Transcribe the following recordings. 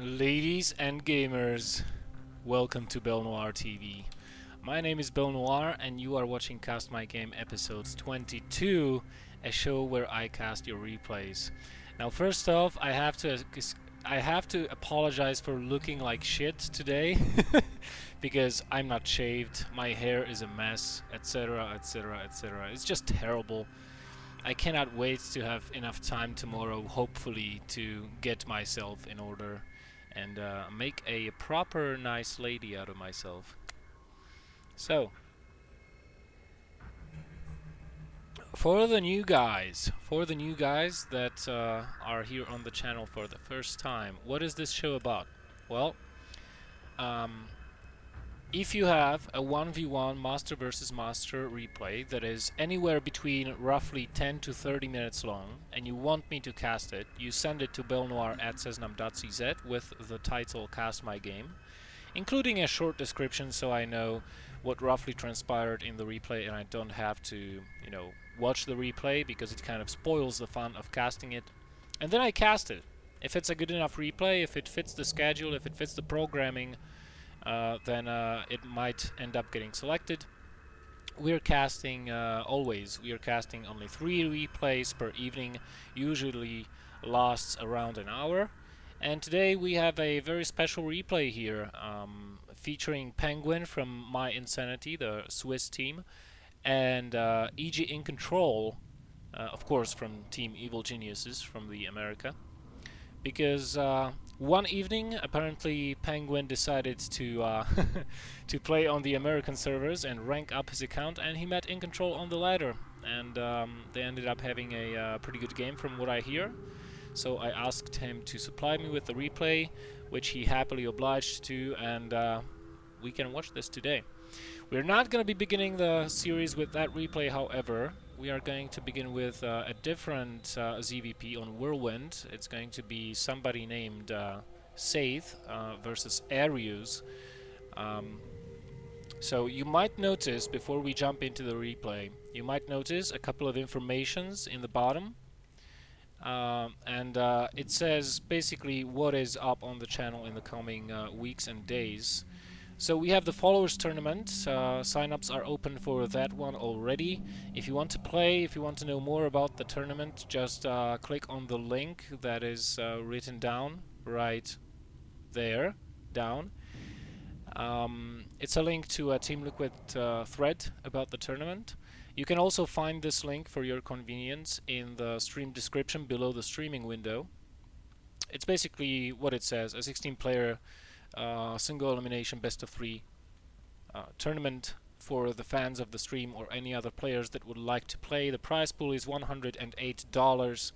Ladies and gamers, welcome to BelleNOiRtv. My name is BelleNOir and you are watching Cast My Game episodes 22, a show where I cast your replays. Now first off, I have to apologize for looking like shit today because I'm not shaved, my hair is a mess, etc, etc, etc. It's just terrible. I cannot wait to have enough time tomorrow, hopefully, to get myself in order and make a proper nice lady out of myself. So, for the new guys that are here on the channel for the first time, what is this show about? Well, if you have a 1v1 master versus master replay that is anywhere between roughly 10 to 30 minutes long and you want me to cast it, you send it to BelleNOiR@cesnam.cz with the title Cast My Game, including a short description so I know what roughly transpired in the replay and I don't have to, watch the replay because it kind of spoils the fun of casting it. And then I cast it. If it's a good enough replay, if it fits the schedule, if it fits the programming, then it might end up getting selected. We're casting we are casting only 3 replays per evening, usually lasts around an hour. And today we have a very special replay here, featuring PengWin from My Insanity, the Swiss team, and iNcontroL, of course from Team Evil Geniuses from the America. Because one evening, apparently, PengWin decided to to play on the American servers and rank up his account, and he met iNcontroL on the ladder, and they ended up having a pretty good game from what I hear. So I asked him to supply me with the replay, which he happily obliged to, and we can watch this today. We're not going to be beginning the series with that replay, however. We are going to begin with a different ZVP on Whirlwind. It's going to be somebody named Saith versus Ariuz. So you might notice, before we jump into the replay, you might notice a couple of informations in the bottom. And it says basically what is up on the channel in the coming weeks and days. So we have the Followers Tournament. Sign-ups are open for that one already. If you want to play, if you want to know more about the tournament, just click on the link that is written down right there, down. It's a link to a Team Liquid thread about the tournament. You can also find this link for your convenience in the stream description below the streaming window. It's basically what it says, a 16-player single elimination best of 3 tournament for the fans of the stream or any other players that would like to play. The prize pool is $108,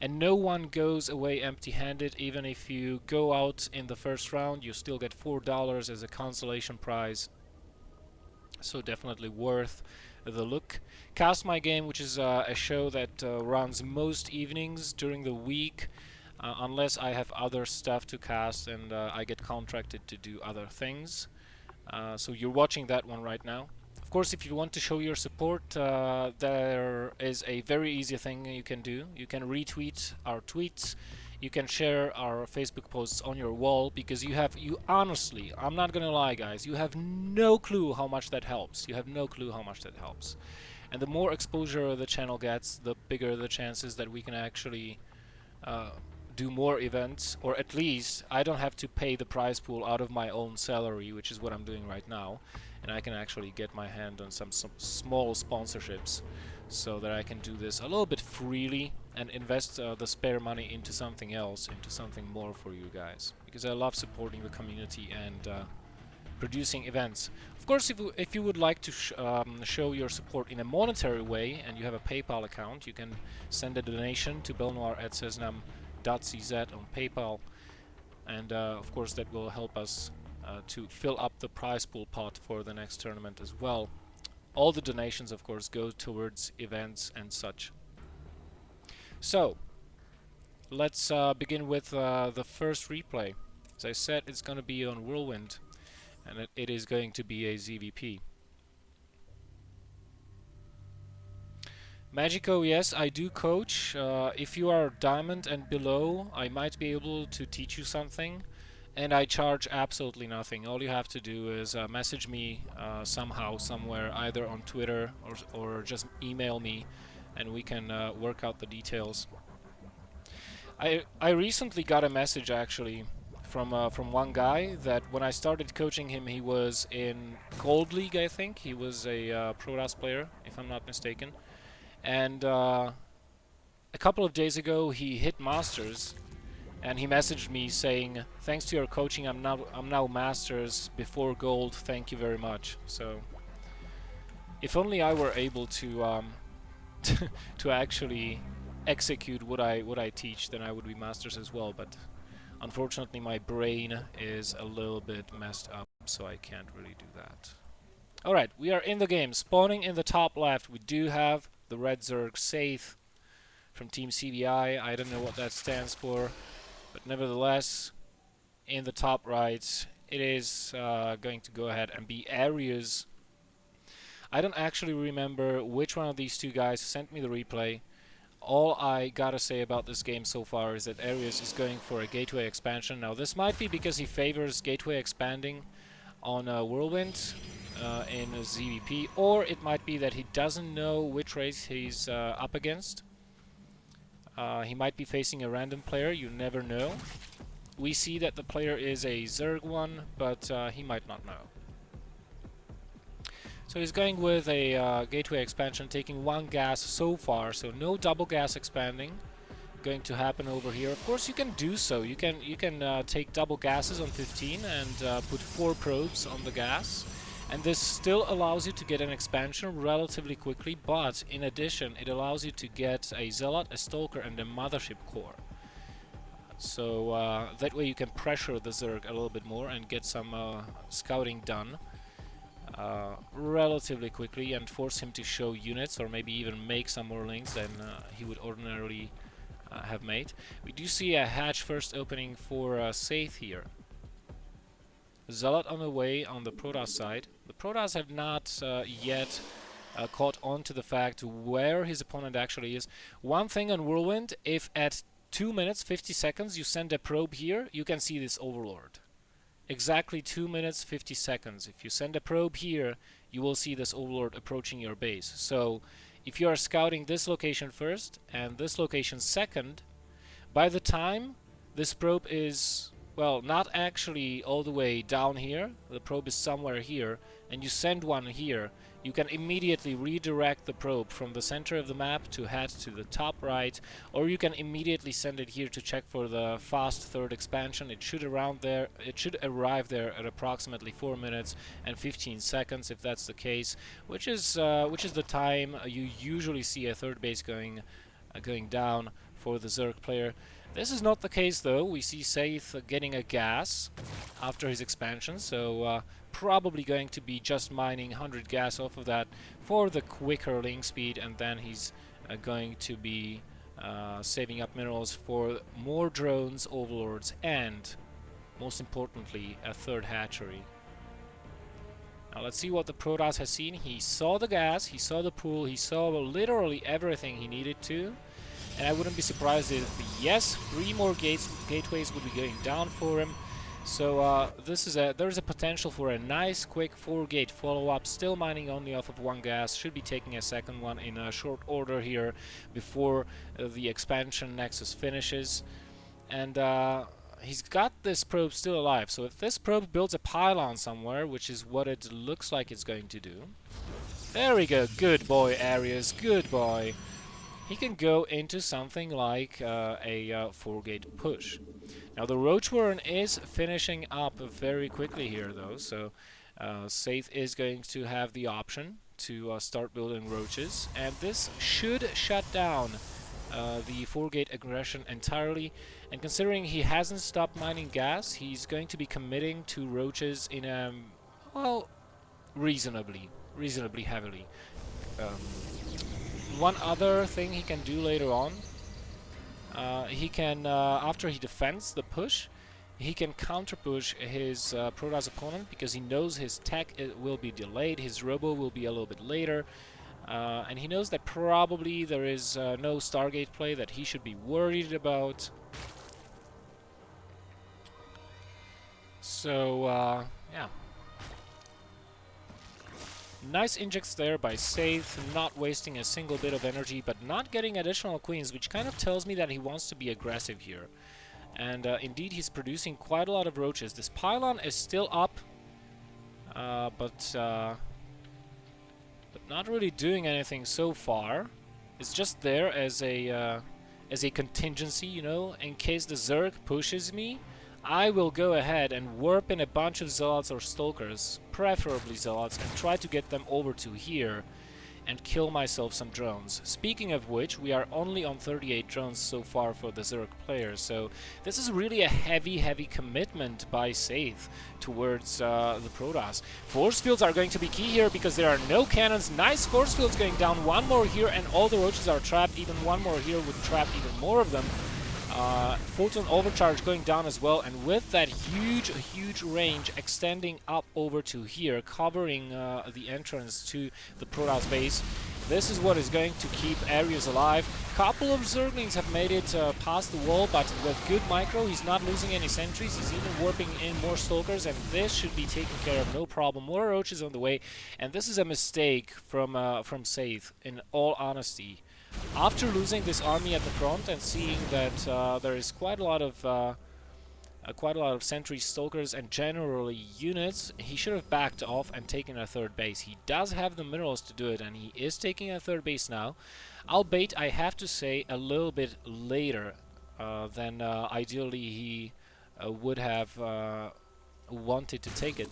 and no one goes away empty-handed. Even if you go out in the first round, you still get $4 as a consolation prize. So definitely worth the look. Cast My Game, which is a show that runs most evenings during the week, unless I have other stuff to cast and I get contracted to do other things. So you're watching that one right now. Of course, if you want to show your support, there is a very easy thing you can do. You can retweet our tweets. You can share our Facebook posts on your wall, because you honestly, I'm not gonna lie guys, you have no clue how much that helps. You have no clue how much that helps. And the more exposure the channel gets, the bigger the chances that we can actually do more events, or at least I don't have to pay the prize pool out of my own salary, which is what I'm doing right now, and I can actually get my hand on some small sponsorships so that I can do this a little bit freely and invest the spare money into something else, into something more for you guys, because I love supporting the community and producing events. Of course, if you would like to show your support in a monetary way and you have a PayPal account, you can send a donation to BelleNOiR@cesnam.cz on PayPal, and of course that will help us to fill up the prize pool pot for the next tournament as well. All the donations, of course, go towards events and such. So let's begin with the first replay. As I said, it's going to be on Whirlwind, and it is going to be a ZVP. Magico, yes, I do coach. If you are diamond and below, I might be able to teach you something. And I charge absolutely nothing. All you have to do is message me somehow, somewhere, either on Twitter or just email me, and we can work out the details. I recently got a message actually from one guy that when I started coaching him, he was in Gold League, I think. He was a Protoss player, if I'm not mistaken. And a couple of days ago, he hit Masters. And he messaged me saying, "Thanks to your coaching, I'm now Masters before Gold. Thank you very much." So, if only I were able to to actually execute what I teach, then I would be Masters as well. But unfortunately, my brain is a little bit messed up, so I can't really do that. All right, we are in the game. Spawning in the top left, we do have the red Zerg Saith from Team CBI. I don't know what that stands for. But nevertheless, in the top right, it is going to go ahead and be Ariuz. I don't actually remember which one of these two guys sent me the replay. All I gotta say about this game so far is that Ariuz is going for a gateway expansion. Now this might be because he favors gateway expanding on Whirlwind in ZVP, or it might be that he doesn't know which race he's up against. He might be facing a random player, you never know. We see that the player is a Zerg one, but he might not know. So he's going with a gateway expansion, taking one gas so far, so no double gas expanding going to happen over here. Of course you can do so, you can take double gases on 15 and put 4 probes on the gas. And this still allows you to get an expansion relatively quickly, but in addition it allows you to get a Zealot, a Stalker and a Mothership Core. So that way you can pressure the Zerg a little bit more and get some scouting done relatively quickly and force him to show units or maybe even make some more links than he would ordinarily have made. We do see a hatch first opening for Saith here. Zealot on the way on the Protoss side. The Protoss have not yet caught on to the fact where his opponent actually is. One thing on Whirlwind, if at 2 minutes 50 seconds you send a probe here, you can see this Overlord. Exactly 2 minutes 50 seconds. If you send a probe here, you will see this Overlord approaching your base. So if you are scouting this location first and this location second, by the time this probe is, well, not actually all the way down here, the probe is somewhere here, and you send one here, you can immediately redirect the probe from the center of the map to head to the top right, or you can immediately send it here to check for the fast third expansion. It should arrive there at approximately 4 minutes and 15 seconds, if that's the case, which is the time you usually see a third base going down for the Zerg player. This is not the case though. We see Saith getting a gas after his expansion, so probably going to be just mining 100 gas off of that for the quicker link speed, and then he's going to be saving up minerals for more drones, overlords, and most importantly a third hatchery. Now let's see what the Protoss has seen. He saw the gas, he saw the pool, he saw literally everything he needed to. And I wouldn't be surprised if, yes, 3 more gateways would be going down for him. So there's a potential for a nice quick 4-gate follow-up, still mining only off of 1 gas, should be taking a second one in a short order here before the expansion nexus finishes. And he's got this probe still alive, so if this probe builds a pylon somewhere, which is what it looks like it's going to do. There we go, good boy Ariuz, good boy. He can go into something like a 4-gate push. Now the Roach Warren is finishing up very quickly here though, so Saith is going to have the option to start building roaches, and this should shut down the 4-gate aggression entirely. And considering he hasn't stopped mining gas, he's going to be committing to roaches in a, well, reasonably heavily. One other thing he can do later on, he can, after he defends the push, he can counter-push his Protoss opponent because he knows his tech will be delayed, his robo will be a little bit later, And he knows that probably there is no Stargate play that he should be worried about. So, yeah. Nice injects there by Saith, not wasting a single bit of energy, but not getting additional queens, which kind of tells me that he wants to be aggressive here. And indeed, he's producing quite a lot of roaches. This pylon is still up, but not really doing anything so far. It's just there as a contingency, you know, in case the Zerg pushes me. I will go ahead and warp in a bunch of Zealots or Stalkers, preferably Zealots, and try to get them over to here and kill myself some drones. Speaking of which, we are only on 38 drones so far for the Zerg players, so this is really a heavy commitment by Saith towards the Protoss. Force fields are going to be key here because there are no cannons. Nice force fields going down, one more here and all the roaches are trapped. Even one more here would trap even more of them. Photon overcharge going down as well, and with that huge range extending up over to here, covering the entrance to the Protoss base, this is what is going to keep Ariuz alive. Couple of Zerglings have made it past the wall, but with good micro, he's not losing any sentries. He's even warping in more Stalkers, and this should be taken care of, no problem. More roaches on the way, and this is a mistake from Saith, in all honesty. After losing this army at the front and seeing that there is quite a lot of sentry Stalkers and generally units, he should have backed off and taken a third base. He does have the minerals to do it, and he is taking a third base now. Albeit, I have to say, a little bit later than ideally he would have wanted to take it.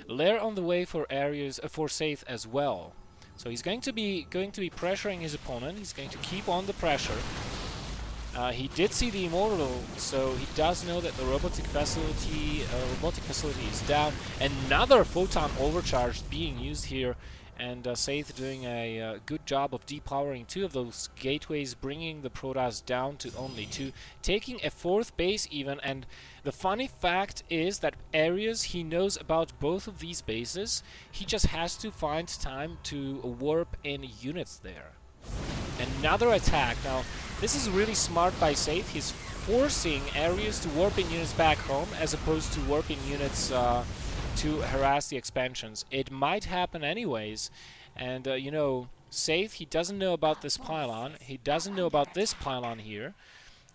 Lair on the way for Ariuz, for Saith as well. So he's going to be pressuring his opponent. He's going to keep on the pressure. He did see the Immortal, so he does know that the robotic facility is down. Another photon overcharge being used here, and Saith doing a good job of depowering two of those gateways, bringing the Protoss down to only two, taking a fourth base even. And the funny fact is that Ariuz, he knows about both of these bases. He just has to find time to warp in units there. Another attack. Now, this is really smart by Saith. He's forcing Ariuz to warp in units back home as opposed to warping units to harass the expansions. It might happen anyways, and you know, Saith, he doesn't know about this pylon. He doesn't know about this pylon here.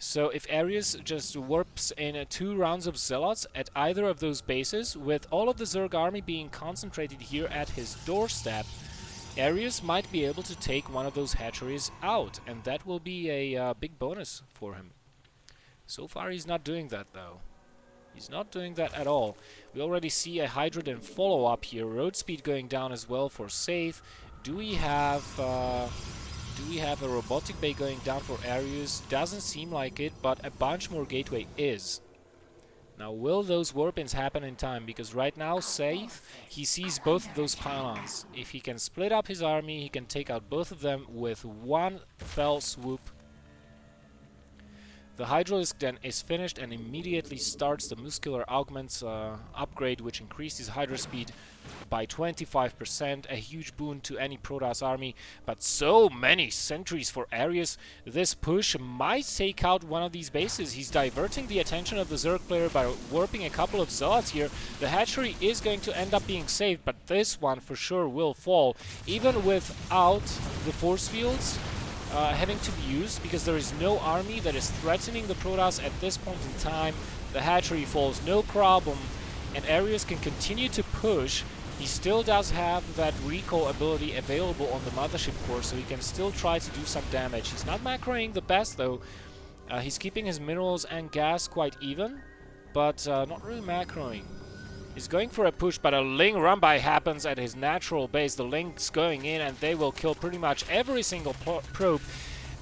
So if Ariuz just warps in 2 rounds of Zealots at either of those bases, with all of the Zerg army being concentrated here at his doorstep, Ariuz might be able to take one of those hatcheries out, and that will be a big bonus for him. So far he's not doing that though. He's not doing that at all. We already see a Hydrogen follow-up here. Road speed going down as well for Saith. Do we have a robotic bay going down for Ariuz? Doesn't seem like it, but a bunch more gateway is. Now, will those warp-ins happen in time? Because right now, Saith, he sees both of those pylons. If he can split up his army, he can take out both of them with one fell swoop. The Hydralisk then is finished and immediately starts the Muscular Augments upgrade, which increases Hydra speed by 25%, a huge boon to any Protoss army. But so many sentries for Ariuz. This push might take out one of these bases. He's diverting the attention of the Zerg player by warping a couple of Zealots here. The hatchery is going to end up being saved, but this one for sure will fall, even without the force fields having to be used, because there is no army that is threatening the Protoss at this point in time. The hatchery falls, no problem, and Ariuz can continue to push. He still does have that recall ability available on the Mothership core, so he can still try to do some damage. He's not macroing the best though. He's keeping his minerals and gas quite even, but not really macroing. He's going for a push, but a Ling run-by happens at his natural base. The Ling's going in, and they will kill pretty much every single probe,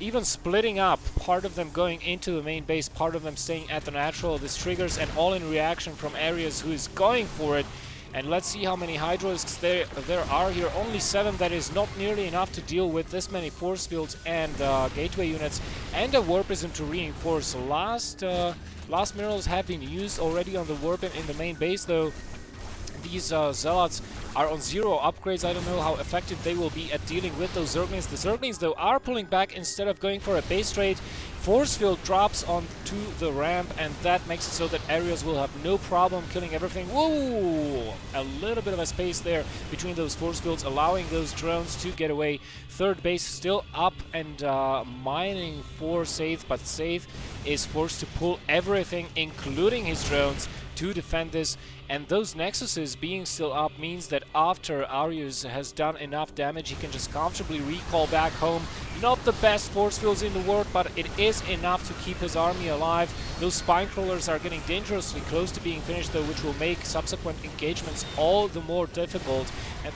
even splitting up, part of them going into the main base, part of them staying at the natural. This triggers an all-in reaction from Ariuz, who is going for it. And let's see how many Hydralisks there are here. Only 7. That is not nearly enough to deal with this many force fields and gateway units. And a Warpism to reinforce. Last minerals have been used already on the Warpin in the main base, though. These Zealots are on 0 upgrades. I don't know how effective they will be at dealing with those Zerglings. The Zerglings, though, are pulling back instead of going for a base trade. Force field drops onto the ramp, and that makes it so that Ariuz will have no problem killing everything. Whoa! A little bit of a space there between those force fields, allowing those drones to get away. Third base still up and mining for Saith, but Saith is forced to pull everything, including his drones, to defend this. And those Nexuses being still up means that after Ariuz has done enough damage, he can just comfortably recall back home. Not the best force fields in the world, but it is enough to keep his army alive. Those spine crawlers are getting dangerously close to being finished, though, which will make subsequent engagements all the more difficult.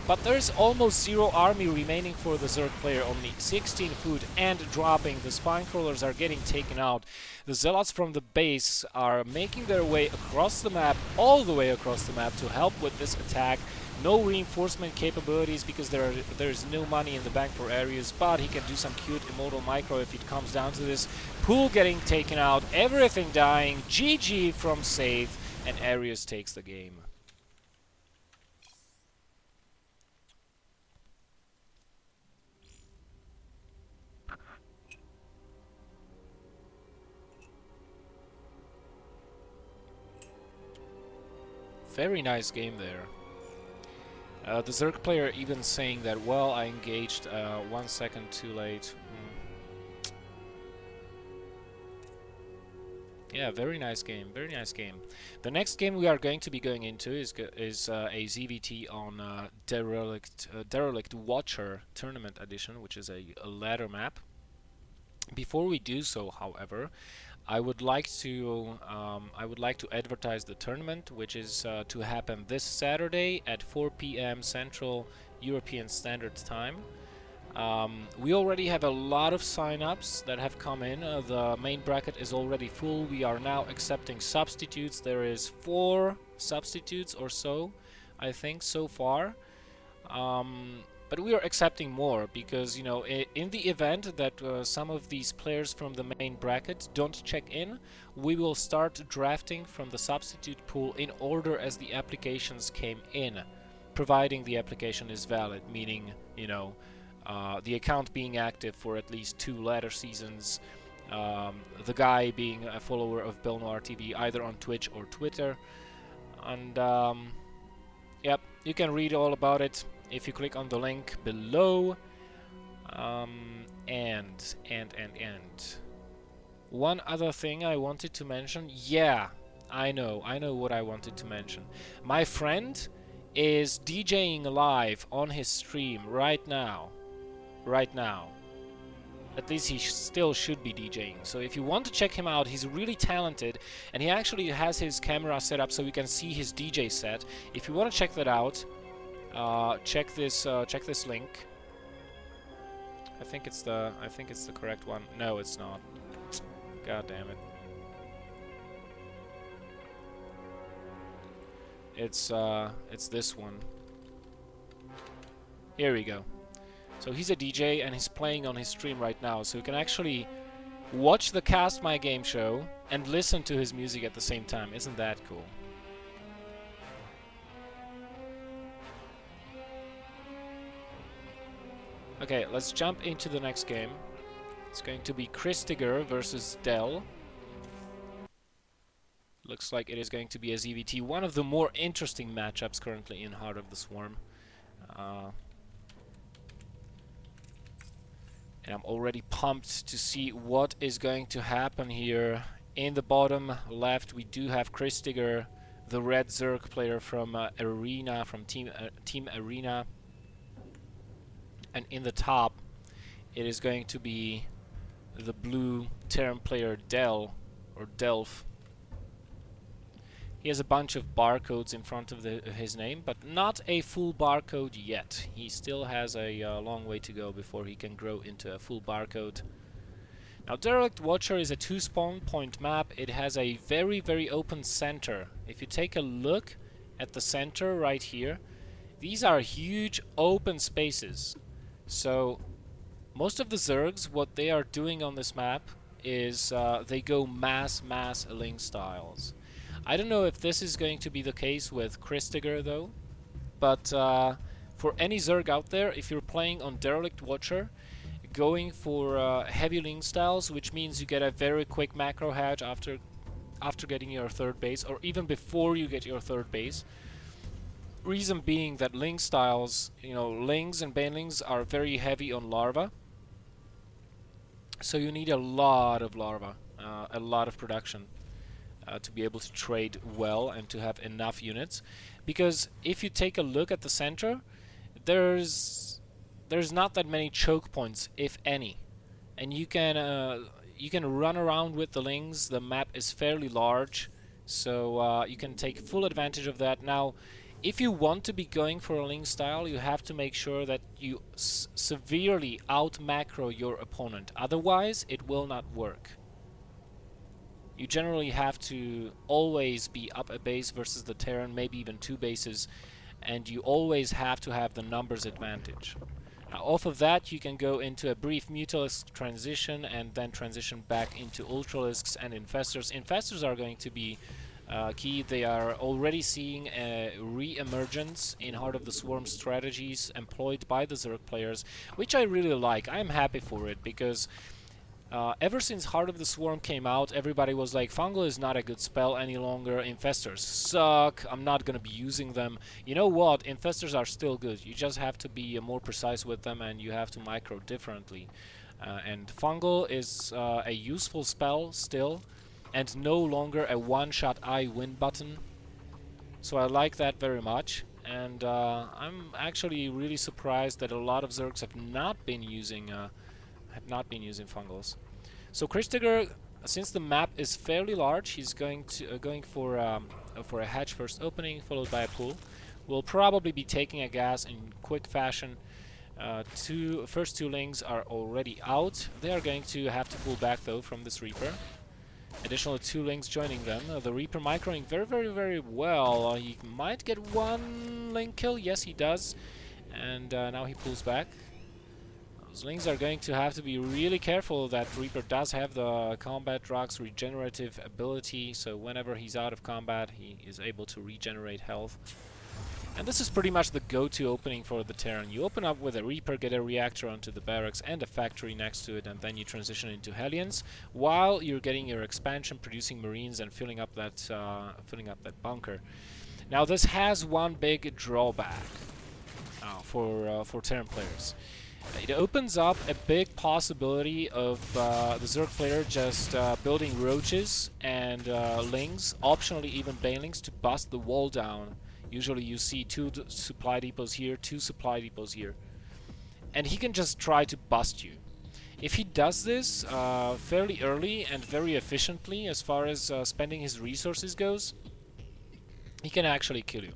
But there's almost 0 army remaining for the Zerg player, only 16 food and dropping. The spine crawlers are getting taken out. The Zealots from the base are making their way across the map, all the way across the map, to help with this attack. No reinforcement capabilities because there's no money in the bank for Ariuz, but he can do some cute immortal micro if it comes down to this. Pool getting taken out, everything dying, GG from Saith, and Ariuz takes the game. Very nice game there. The Zerg player even saying that, well, I engaged 1 second too late. Yeah, very nice game, very nice game. The next game we are going to be going into is a ZVT on Derelict Watcher Tournament Edition, which is a ladder map. Before we do so, however, I would like to advertise the tournament, which is to happen this Saturday at 4 p.m. Central European Standard Time. We already have a lot of sign-ups that have come in. The main bracket is already full. We are now accepting substitutes. There is 4 substitutes or so, I think, so far. But we are accepting more because, you know, in the event that some of these players from the main bracket don't check in, we will start drafting from the substitute pool in order as the applications came in, providing the application is valid, meaning, you know, the account being active for at least 2 ladder seasons, the guy being a follower of BelleNOiRtv either on Twitch or Twitter, and yep, you can read all about it if you click on the link below. And one other thing I wanted to mention. Yeah, I know what I wanted to mention. My friend is DJing live on his stream right now. At least he still should be DJing. So if you want to check him out, he's really talented, and he actually has his camera set up so we can see his DJ set. If you want to check that out, check this link. I think it's the correct one. No, it's not. God damn it. It's this one. Here we go. So he's a DJ and he's playing on his stream right now, so you can actually watch the Cast My Game show and listen to his music at the same time. Isn't that cool? Okay, let's jump into the next game. It's going to be Cristiger versus delF. Looks like it is going to be a ZVT, one of the more interesting matchups currently in Heart of the Swarm. And I'm already pumped to see what is going to happen here. In the bottom left, we do have Cristiger, the red Zerg player from Arena, from Team Arena. And in the top, it is going to be the blue Terran player delF. He has a bunch of barcodes in front of his name, but not a full barcode yet. He still has a long way to go before he can grow into a full barcode. Now, Derelict Watcher is a 2 spawn point map. It has a very, very open center. If you take a look at the center right here, these are huge open spaces. So, most of the Zergs, what they are doing on this map is they go mass link styles. I don't know if this is going to be the case with Cristiger though, but for any Zerg out there, if you're playing on Derelict Watcher, going for heavy link styles, which means you get a very quick macro hatch after getting your third base, or even before you get your third base. Reason being that link styles, you know, lings and banelings are very heavy on larva, so you need a lot of larva, a lot of production to be able to trade well and to have enough units. Because if you take a look at the center, there's not that many choke points, if any, and you can run around with the lings. The map is fairly large, so you can take full advantage of that. Now, if you want to be going for a link style, you have to make sure that you severely out-macro your opponent. Otherwise, it will not work. You generally have to always be up a base versus the Terran, maybe even 2 bases, and you always have to have the numbers advantage. Now, off of that, you can go into a brief Mutalisk transition and then transition back into Ultralisks and Infestors. Infestors are going to be key. They are already seeing a re-emergence in Heart of the Swarm strategies employed by the Zerg players, which I really like. I'm happy for it, because ever since Heart of the Swarm came out, everybody was like, Fungal is not a good spell any longer, Infestors suck, I'm not gonna be using them. You know what, Infestors are still good, you just have to be more precise with them and you have to micro differently. And Fungal is a useful spell still, and no longer a one-shot I win button. So I like that very much, and I'm actually really surprised that a lot of Zergs have not been using Fungals. So Cristiger, since the map is fairly large, he's going for a hatch first opening, followed by a pull. We'll probably be taking a gas in quick fashion. First two lings are already out. They are going to have to pull back though from this Reaper. Additional 2 lings joining them. The Reaper microing very, very, very well. He might get 1 link kill. Yes, he does. And now he pulls back. Those lings are going to have to be really careful. That Reaper does have the combat drugs regenerative ability, so whenever he's out of combat, he is able to regenerate health. And this is pretty much the go-to opening for the Terran. You open up with a Reaper, get a reactor onto the barracks and a factory next to it, and then you transition into Hellions, while you're getting your expansion, producing Marines, and filling up that bunker. Now, this has one big drawback for Terran players. It opens up a big possibility of the Zerg player just building roaches and lings, optionally even banelings, to bust the wall down. Usually you see 2 supply depots here, 2 supply depots here. And he can just try to bust you. If he does this fairly early and very efficiently as far as spending his resources goes, he can actually kill you.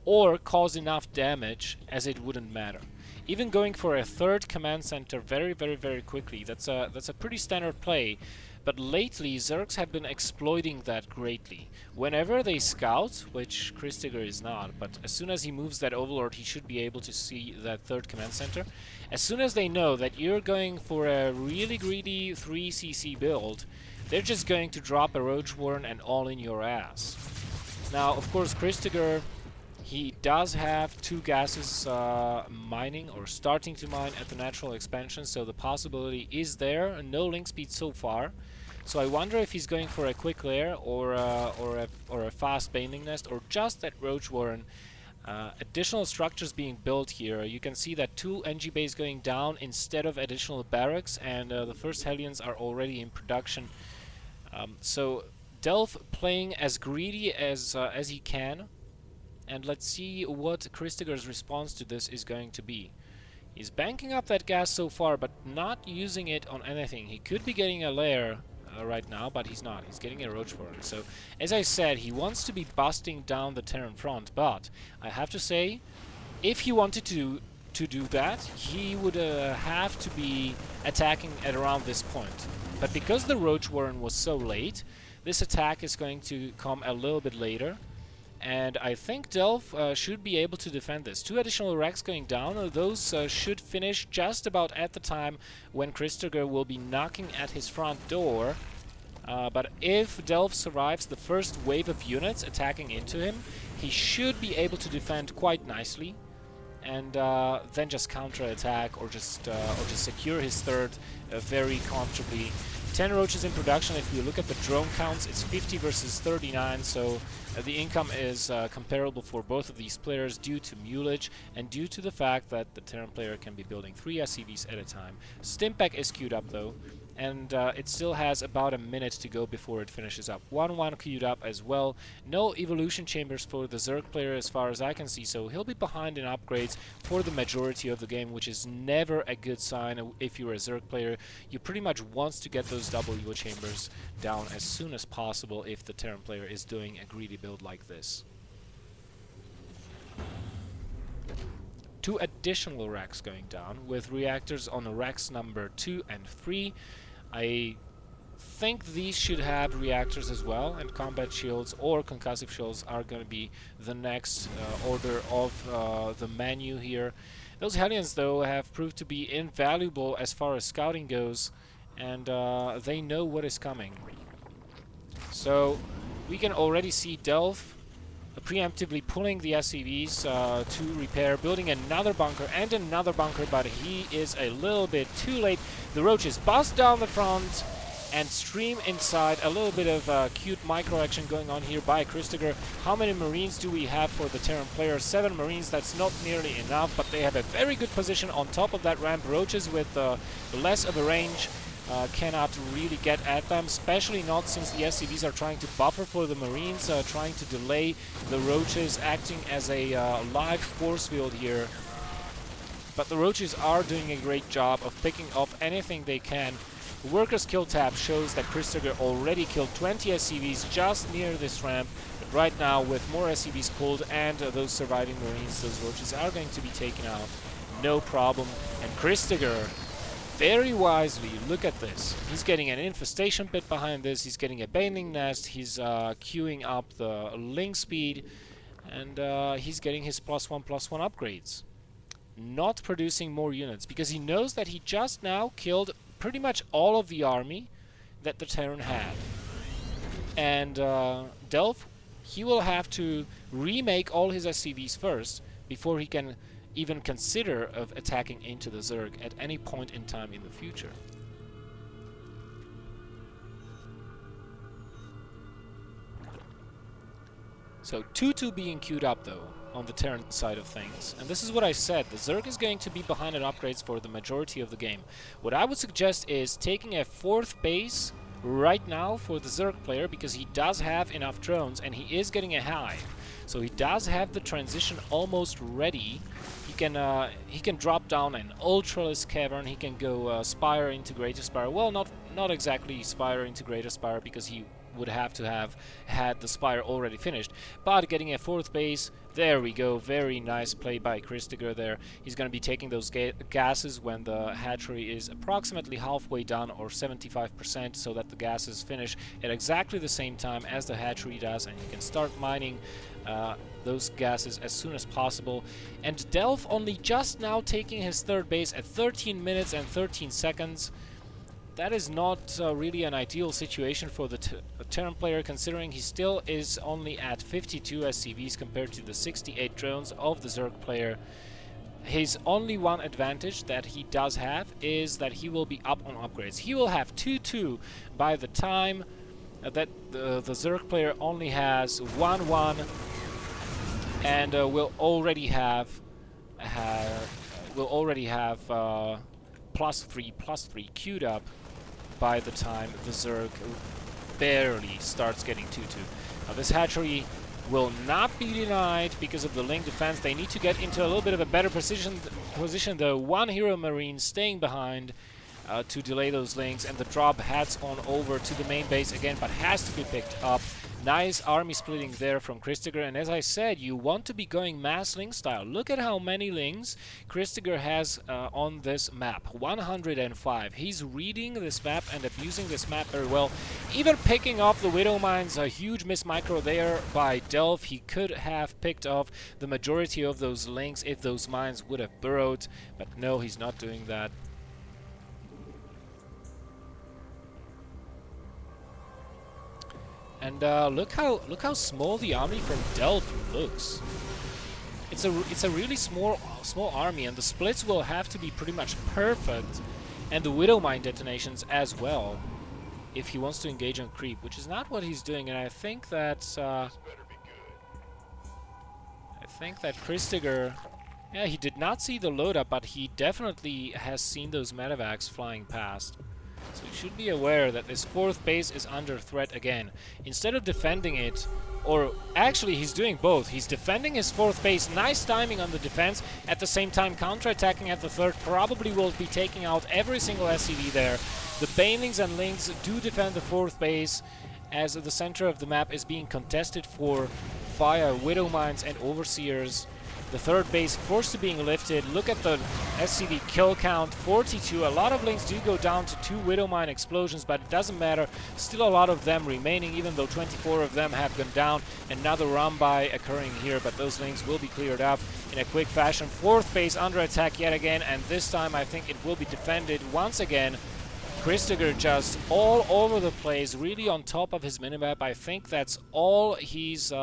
Or cause enough damage as it wouldn't matter. Even going for a 3rd command center very, very, very quickly, that's a pretty standard play. But lately, Zergs have been exploiting that greatly. Whenever they scout, which Cristiger is not, but as soon as he moves that Overlord, he should be able to see that 3rd command center. As soon as they know that you're going for a really greedy 3cc build, they're just going to drop a Roach Warren and all in your ass. Now, of course, Cristiger, he does have 2 gases mining or starting to mine at the natural expansion, so the possibility is there. No link speed so far. So I wonder if he's going for a quick lair or a fast baning nest, or just that Roach Warren. Additional structures being built here. You can see that 2 NG bays going down instead of additional barracks, and the first Hellions are already in production. So delF playing as greedy as he can, and let's see what Cristiger's response to this is going to be. He's banking up that gas so far, but not using it on anything. He could be getting a lair right now, but he's not. He's getting a Roach for it. So, as I said, he wants to be busting down the Terran front, but I have to say, if he wanted to do that, he would have to be attacking at around this point. But because the Roach Warren was so late, this attack is going to come a little bit later. And I think delF should be able to defend this. 2 additional racks going down. Those should finish just about at the time when Cristiger will be knocking at his front door. But if delF survives the first wave of units attacking into him, he should be able to defend quite nicely, and then just counter-attack or just secure his third very comfortably. 10 roaches in production. If you look at the drone counts, it's 50 versus 39, so the income is comparable for both of these players due to mulage and due to the fact that the Terran player can be building 3 SCVs at a time. Stimpack is queued up though, and it still has about a minute to go before it finishes up. 1-1 queued up as well. No evolution chambers for the Zerg player as far as I can see, so he'll be behind in upgrades for the majority of the game, which is never a good sign if you're a Zerg player. You pretty much want to get those double evo chambers down as soon as possible if the Terran player is doing a greedy build like this. 2 additional racks going down with reactors on racks number 2 and 3. I think these should have reactors as well, and combat shields or concussive shields are going to be the next order of the menu here. Those Hellions though have proved to be invaluable as far as scouting goes, and they know what is coming. So we can already see delF preemptively pulling the SCVs to repair, building another bunker and another bunker, but he is a little bit too late. The roaches bust down the front and stream inside. A little bit of cute micro action going on here by Cristiger. How many Marines do we have for the Terran player? 7 Marines, that's not nearly enough, but they have a very good position on top of that ramp. Roaches with less of a range cannot really get at them, especially not since the SCVs are trying to buffer for the Marines, trying to delay the roaches, acting as a live force field here. But the roaches are doing a great job of picking off anything they can. The workers kill tab shows that Cristiger already killed 20 SCVs just near this ramp. But right now, with more SCVs pulled and those surviving Marines, those roaches are going to be taken out. No problem. And Cristiger, very wisely, look at this. He's getting an infestation pit behind this, he's getting a baneling nest, he's queuing up the link speed, and he's getting his +1/+1 upgrades. Not producing more units, because he knows that he just now killed pretty much all of the army that the Terran had. And delF, he will have to remake all his SCVs first before he can even consider of attacking into the Zerg at any point in time in the future. So 2-2 being queued up though on the Terran side of things, and this is what I said, the Zerg is going to be behind in upgrades for the majority of the game. What I would suggest is taking a 4th base right now for the Zerg player, because he does have enough drones and he is getting a hive. So he does have the transition almost ready. He can drop down an Ultralisk Cavern, he can go Spire into Greater Spire. Well, not exactly Spire into Greater Spire, because he would have to have had the Spire already finished. But getting a 4th base, there we go, very nice play by Cristiger there. He's going to be taking those gases when the hatchery is approximately halfway done, or 75%, so that the gases finish at exactly the same time as the hatchery does, and you can start mining those gases as soon as possible. And delF only just now taking his 3rd base at 13 minutes and 13 seconds. That is not really an ideal situation for the Terran player, considering he still is only at 52 SCVs compared to the 68 drones of the Zerg player. His only one advantage that he does have is that he will be up on upgrades. He will have 2-2 by the time that the Zerg player only has 1-1, and will already have +3/+3 queued up by the time the Zerg barely starts getting 2-2. Now this hatchery will not be denied because of the link defense. They need to get into a little bit of a better position though. 1 hero marine staying behind to delay those links, and the drop heads on over to the main base again, but has to be picked up. Nice army splitting there from Cristiger, and as I said, you want to be going mass link style. Look at how many links Cristiger has on this map. 105. He's reading this map and abusing this map very well. Even picking off the Widow Mines, a huge miss micro there by delF. He could have picked off the majority of those links if those mines would have burrowed, but no, he's not doing that. And look how small the army from delF looks. It's a really small army, and the splits will have to be pretty much perfect, and the Widow Mine detonations as well, if he wants to engage on creep, which is not what he's doing. And I think that Cristiger, yeah, he did not see the load up, but he definitely has seen those medevacs flying past. So you should be aware that this 4th base is under threat again. Instead of defending it, or actually he's doing both. He's defending his 4th base, nice timing on the defense, at the same time counter-attacking at the 3rd, probably will be taking out every single SCV there. The Banelings and Lings do defend the 4th base, as the center of the map is being contested for via Widow Mines and Overseers. The 3rd base forced to being lifted. Look at the SCV kill count, 42. A lot of Lings do go down to 2 Widow Mine explosions, but it doesn't matter. Still a lot of them remaining, even though 24 of them have gone down. Another run-by occurring here, but those Lings will be cleared up in a quick fashion. 4th base under attack yet again, and this time I think it will be defended once again. Cristiger just all over the place, really on top of his minimap. I think that's all he's...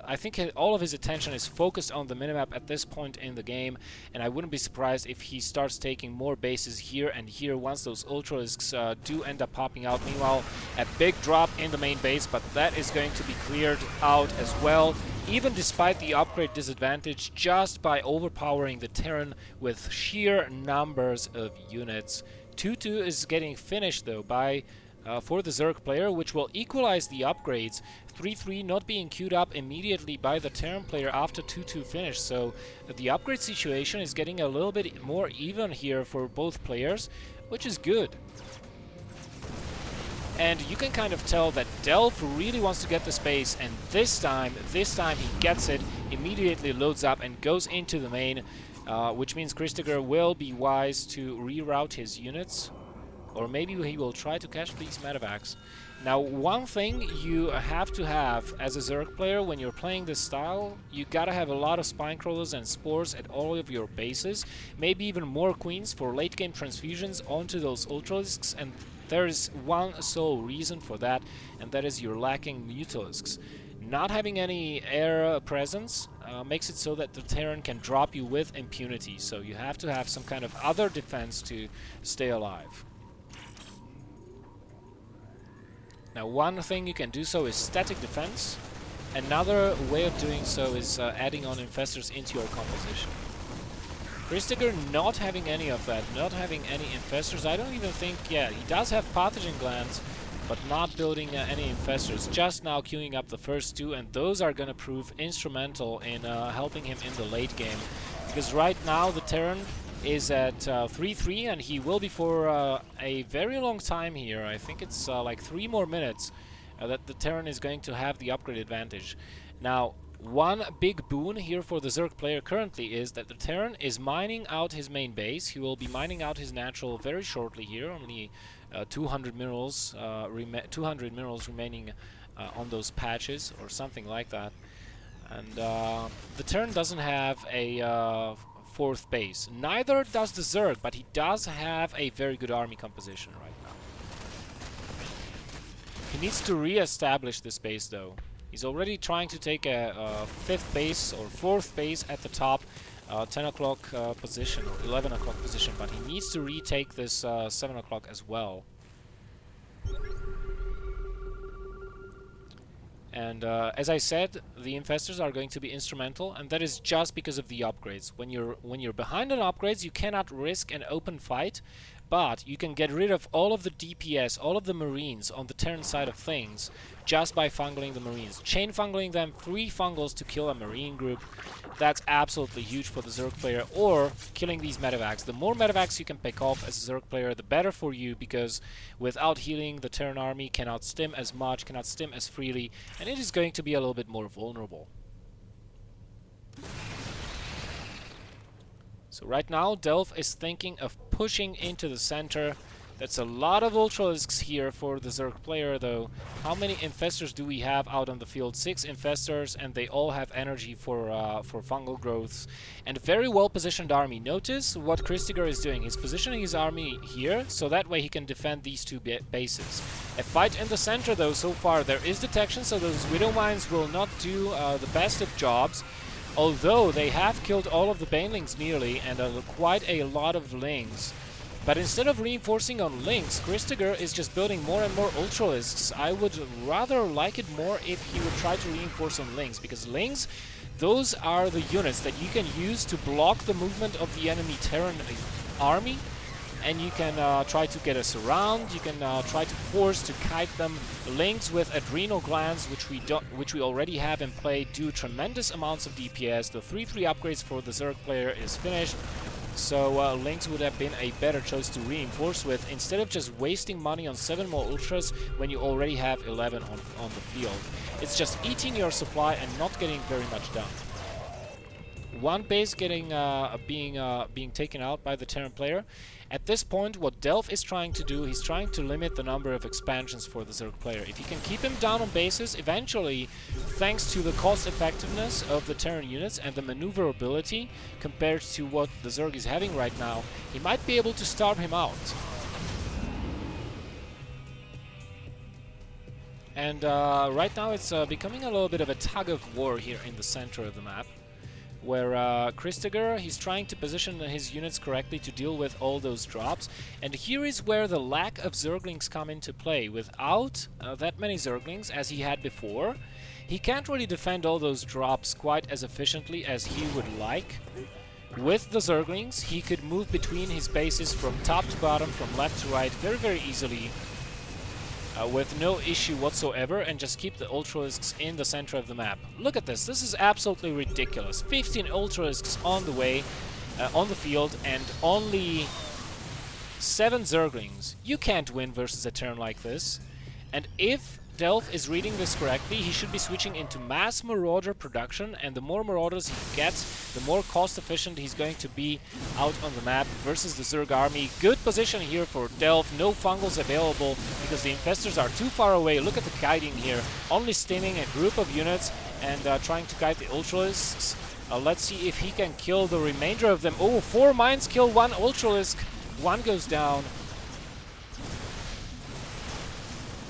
I think all of his attention is focused on the minimap at this point in the game, and I wouldn't be surprised if he starts taking more bases here and here once those Ultralisks do end up popping out. Meanwhile, a big drop in the main base, but that is going to be cleared out as well, even despite the upgrade disadvantage, just by overpowering the Terran with sheer numbers of units. 2-2 is getting finished though by for the Zerg player, which will equalize the upgrades. 3-3 not being queued up immediately by the Terran player after 2-2 finish, so the upgrade situation is getting a little bit more even here for both players, which is good. And you can kind of tell that delF really wants to get the space, and this time he gets it, immediately loads up and goes into the main, which means Cristiger will be wise to reroute his units. Or maybe he will try to catch these medevacs. Now, one thing you have to have as a Zerg player when you're playing this style, you gotta have a lot of spine crawlers and spores at all of your bases. Maybe even more queens for late game transfusions onto those Ultralisks. And there is one sole reason for that, and that is you're lacking Mutalisks. Not having any air presence makes it so that the Terran can drop you with impunity. So you have to have some kind of other defense to stay alive. Now, one thing you can do so is static defense. Another way of doing so is adding on infestors into your composition. Cristiger not having any of that, not having any infestors. I don't even think, yeah, he does have pathogen glands, but not building any infestors. Just now queuing up the first 2, and those are going to prove instrumental in helping him in the late game. Because right now the Terran is at 3-3, and he will be for a very long time here. I think it's like 3 more minutes that the Terran is going to have the upgrade advantage. Now, one big boon here for the Zerg player currently is that the Terran is mining out his main base. He will be mining out his natural very shortly here, only 200 minerals remaining on those patches or something like that. And the Terran doesn't have a 4th base. Neither does the Zerg, but he does have a very good army composition right now. He needs to re-establish this base though. He's already trying to take a 5th base or 4th base at the top, 10 o'clock position or 11 o'clock position, but he needs to retake this 7 o'clock as well. And as I said, the infestors are going to be instrumental, and that is just because of the upgrades. When you're behind on upgrades, you cannot risk an open fight, but you can get rid of all of the DPS, all of the Marines on the Terran side of things, just by fungling the Marines. Chain fungling them, 3 fungals to kill a Marine group. That's absolutely huge for the Zerg player, or killing these medevacs. The more medevacs you can pick off as a Zerg player, the better for you, because without healing, the Terran army cannot stim as much, cannot stim as freely, and it is going to be a little bit more vulnerable. So right now, delF is thinking of pushing into the center. That's a lot of Ultralisks here for the Zerg player, though. How many infestors do we have out on the field? 6 infestors, and they all have energy for fungal growths. And a very well-positioned army. Notice what Cristiger is doing. He's positioning his army here, so that way he can defend these 2 bases. A fight in the center though so far. There is detection, so those Widow Mines will not do the best of jobs. Although they have killed all of the Banelings nearly, and quite a lot of Lings. But instead of reinforcing on Lings, Cristiger is just building more and more Ultralisks. I would rather like it more if he would try to reinforce on Lings, because Lings, those are the units that you can use to block the movement of the enemy Terran army, and you can try to get us around. You can try to force to kite them. Lings with Adrenal Glands, which we already have in play, do tremendous amounts of DPS. The 3/3 upgrades for the Zerg player is finished. So Lings would have been a better choice to reinforce with, instead of just wasting money on 7 more Ultras when you already have 11 on the field. It's just eating your supply and not getting very much done. One base getting being taken out by the Terran player. At this point, what delF is trying to do, he's trying to limit the number of expansions for the Zerg player. If he can keep him down on bases, eventually, thanks to the cost effectiveness of the Terran units and the maneuverability compared to what the Zerg is having right now, he might be able to starve him out. And right now it's becoming a little bit of a tug of war here in the center of the map, where Cristiger, he's trying to position his units correctly to deal with all those drops. And here is where the lack of Zerglings come into play. Without that many Zerglings as he had before, he can't really defend all those drops quite as efficiently as he would like. With the Zerglings, he could move between his bases from top to bottom, from left to right, very, very easily. With no issue whatsoever, and just keep the Ultralisks in the center of the map. Look at this. This is absolutely ridiculous. 15 Ultralisks on the way, on the field, and only 7 Zerglings. You can't win versus a turn like this. And if delF is reading this correctly, he should be switching into mass Marauder production, and the more Marauders he gets, the more cost efficient he's going to be out on the map versus the Zerg army. Good position here for delF, no Fungals available because the Infestors are too far away. Look at the guiding here, only stinning a group of units and trying to guide the Ultralisks. Let's see if he can kill the remainder of them. Oh, 4 mines kill 1 Ultralisk, 1 goes down.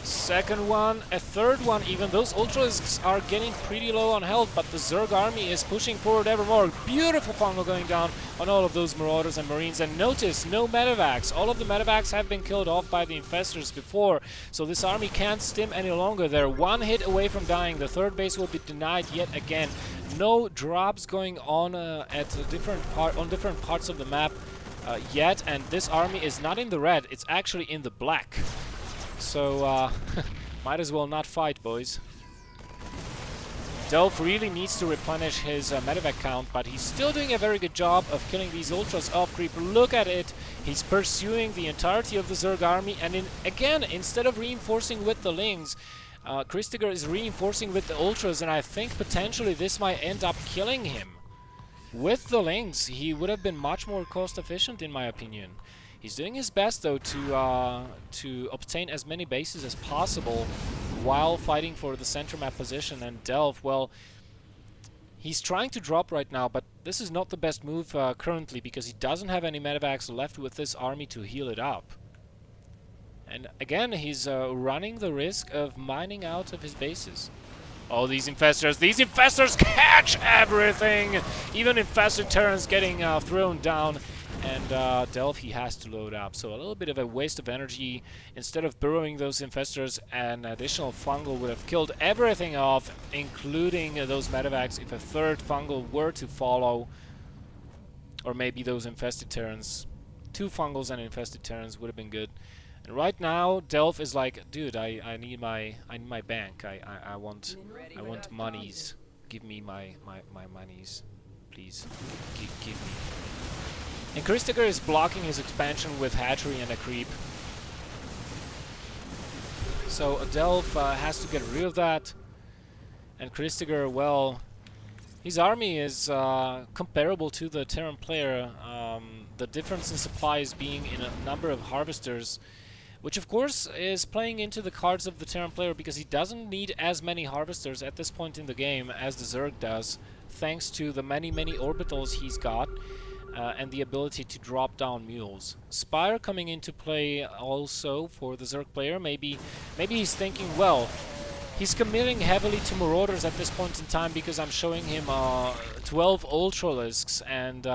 Second one, a third one even. Those Ultralisks are getting pretty low on health, but the Zerg army is pushing forward ever more. Beautiful fungal going down on all of those Marauders and Marines. And notice, no medevacs. All of the medevacs have been killed off by the Infestors before, so this army can't stim any longer. They're 1 hit away from dying. The third base will be denied yet again. No drops going on at different parts of the map yet, and this army is not in the red, it's actually in the black. So, might as well not fight, boys. delF really needs to replenish his medevac count, but he's still doing a very good job of killing these Ultras off creep. Look at it! He's pursuing the entirety of the Zerg army, and again, instead of reinforcing with the Lings, Cristiger is reinforcing with the Ultras, and I think potentially this might end up killing him. With the Lings, he would have been much more cost efficient, in my opinion. He's doing his best, though, to obtain as many bases as possible while fighting for the center map position. And delF, well, he's trying to drop right now, but this is not the best move currently, because he doesn't have any medevacs left with this army to heal it up. And again, he's running the risk of mining out of his bases. Oh, these Infestors catch everything! Even infested Terrans getting thrown down. And delF, he has to load up, so a little bit of a waste of energy. Instead of burrowing those Infestors, an additional Fungal would have killed everything off, including those medevacs, if a third Fungal were to follow. Or maybe those infested Terrans. 2 Fungals and infested Terrans would have been good. And right now, delF is like, dude, I need my bank. I want monies. Give me my monies, please. Give me. And Cristiger is blocking his expansion with hatchery and a creep. So delF has to get rid of that. And Cristiger, well, his army is comparable to the Terran player. The difference in supplies being in a number of harvesters, which of course is playing into the cards of the Terran player, because he doesn't need as many harvesters at this point in the game as the Zerg does, thanks to the many orbitals he's got. and the ability to drop down mules. Spire coming into play also for the Zerg player. Maybe he's thinking, well, he's committing heavily to Marauders at this point in time because I'm showing him 12 Ultralisks, and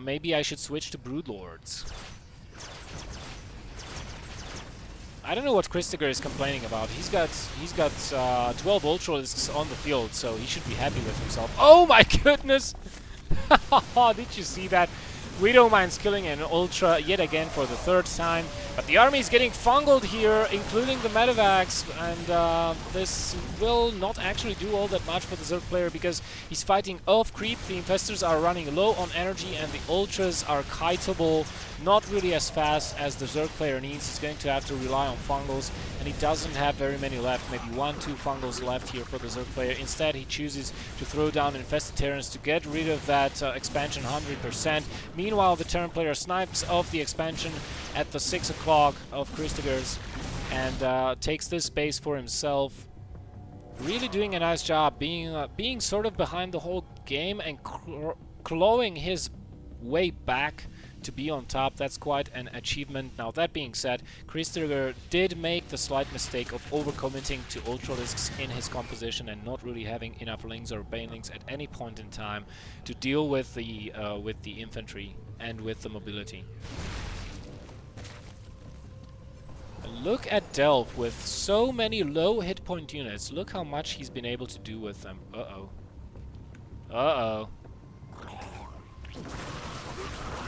maybe I should switch to Broodlords. I don't know what Cristiger is complaining about. He's got 12 Ultralisks on the field, so he should be happy with himself. Oh my goodness! Did you see that? Widowmine's killing an Ultra yet again for the third time. But the army is getting fungled here, including the Medivacs, and this will not actually do all that much for the Zerg player because he's fighting off creep. The Infestors are running low on energy, and the Ultras are kiteable, not really as fast as the Zerg player needs. He's going to have to rely on fungals, and he doesn't have very many left, maybe 1-2 fungals left here for the Zerg player. Instead, he chooses to throw down Infested Terrans to get rid of that expansion 100%. Meanwhile, the Terran player snipes off the expansion at the 6 o'clock of Cristiger's and takes this space for himself. Really doing a nice job, being sort of behind the whole game and clawing his way back to be on top. That's quite an achievement. Now, that being said, Cristiger did make the slight mistake of overcommitting to Ultralisks in his composition and not really having enough Lings or Banelings at any point in time to deal with the infantry and with the mobility. Look at delF with so many low hit point units. Look how much he's been able to do with them. Uh-oh. Uh-oh.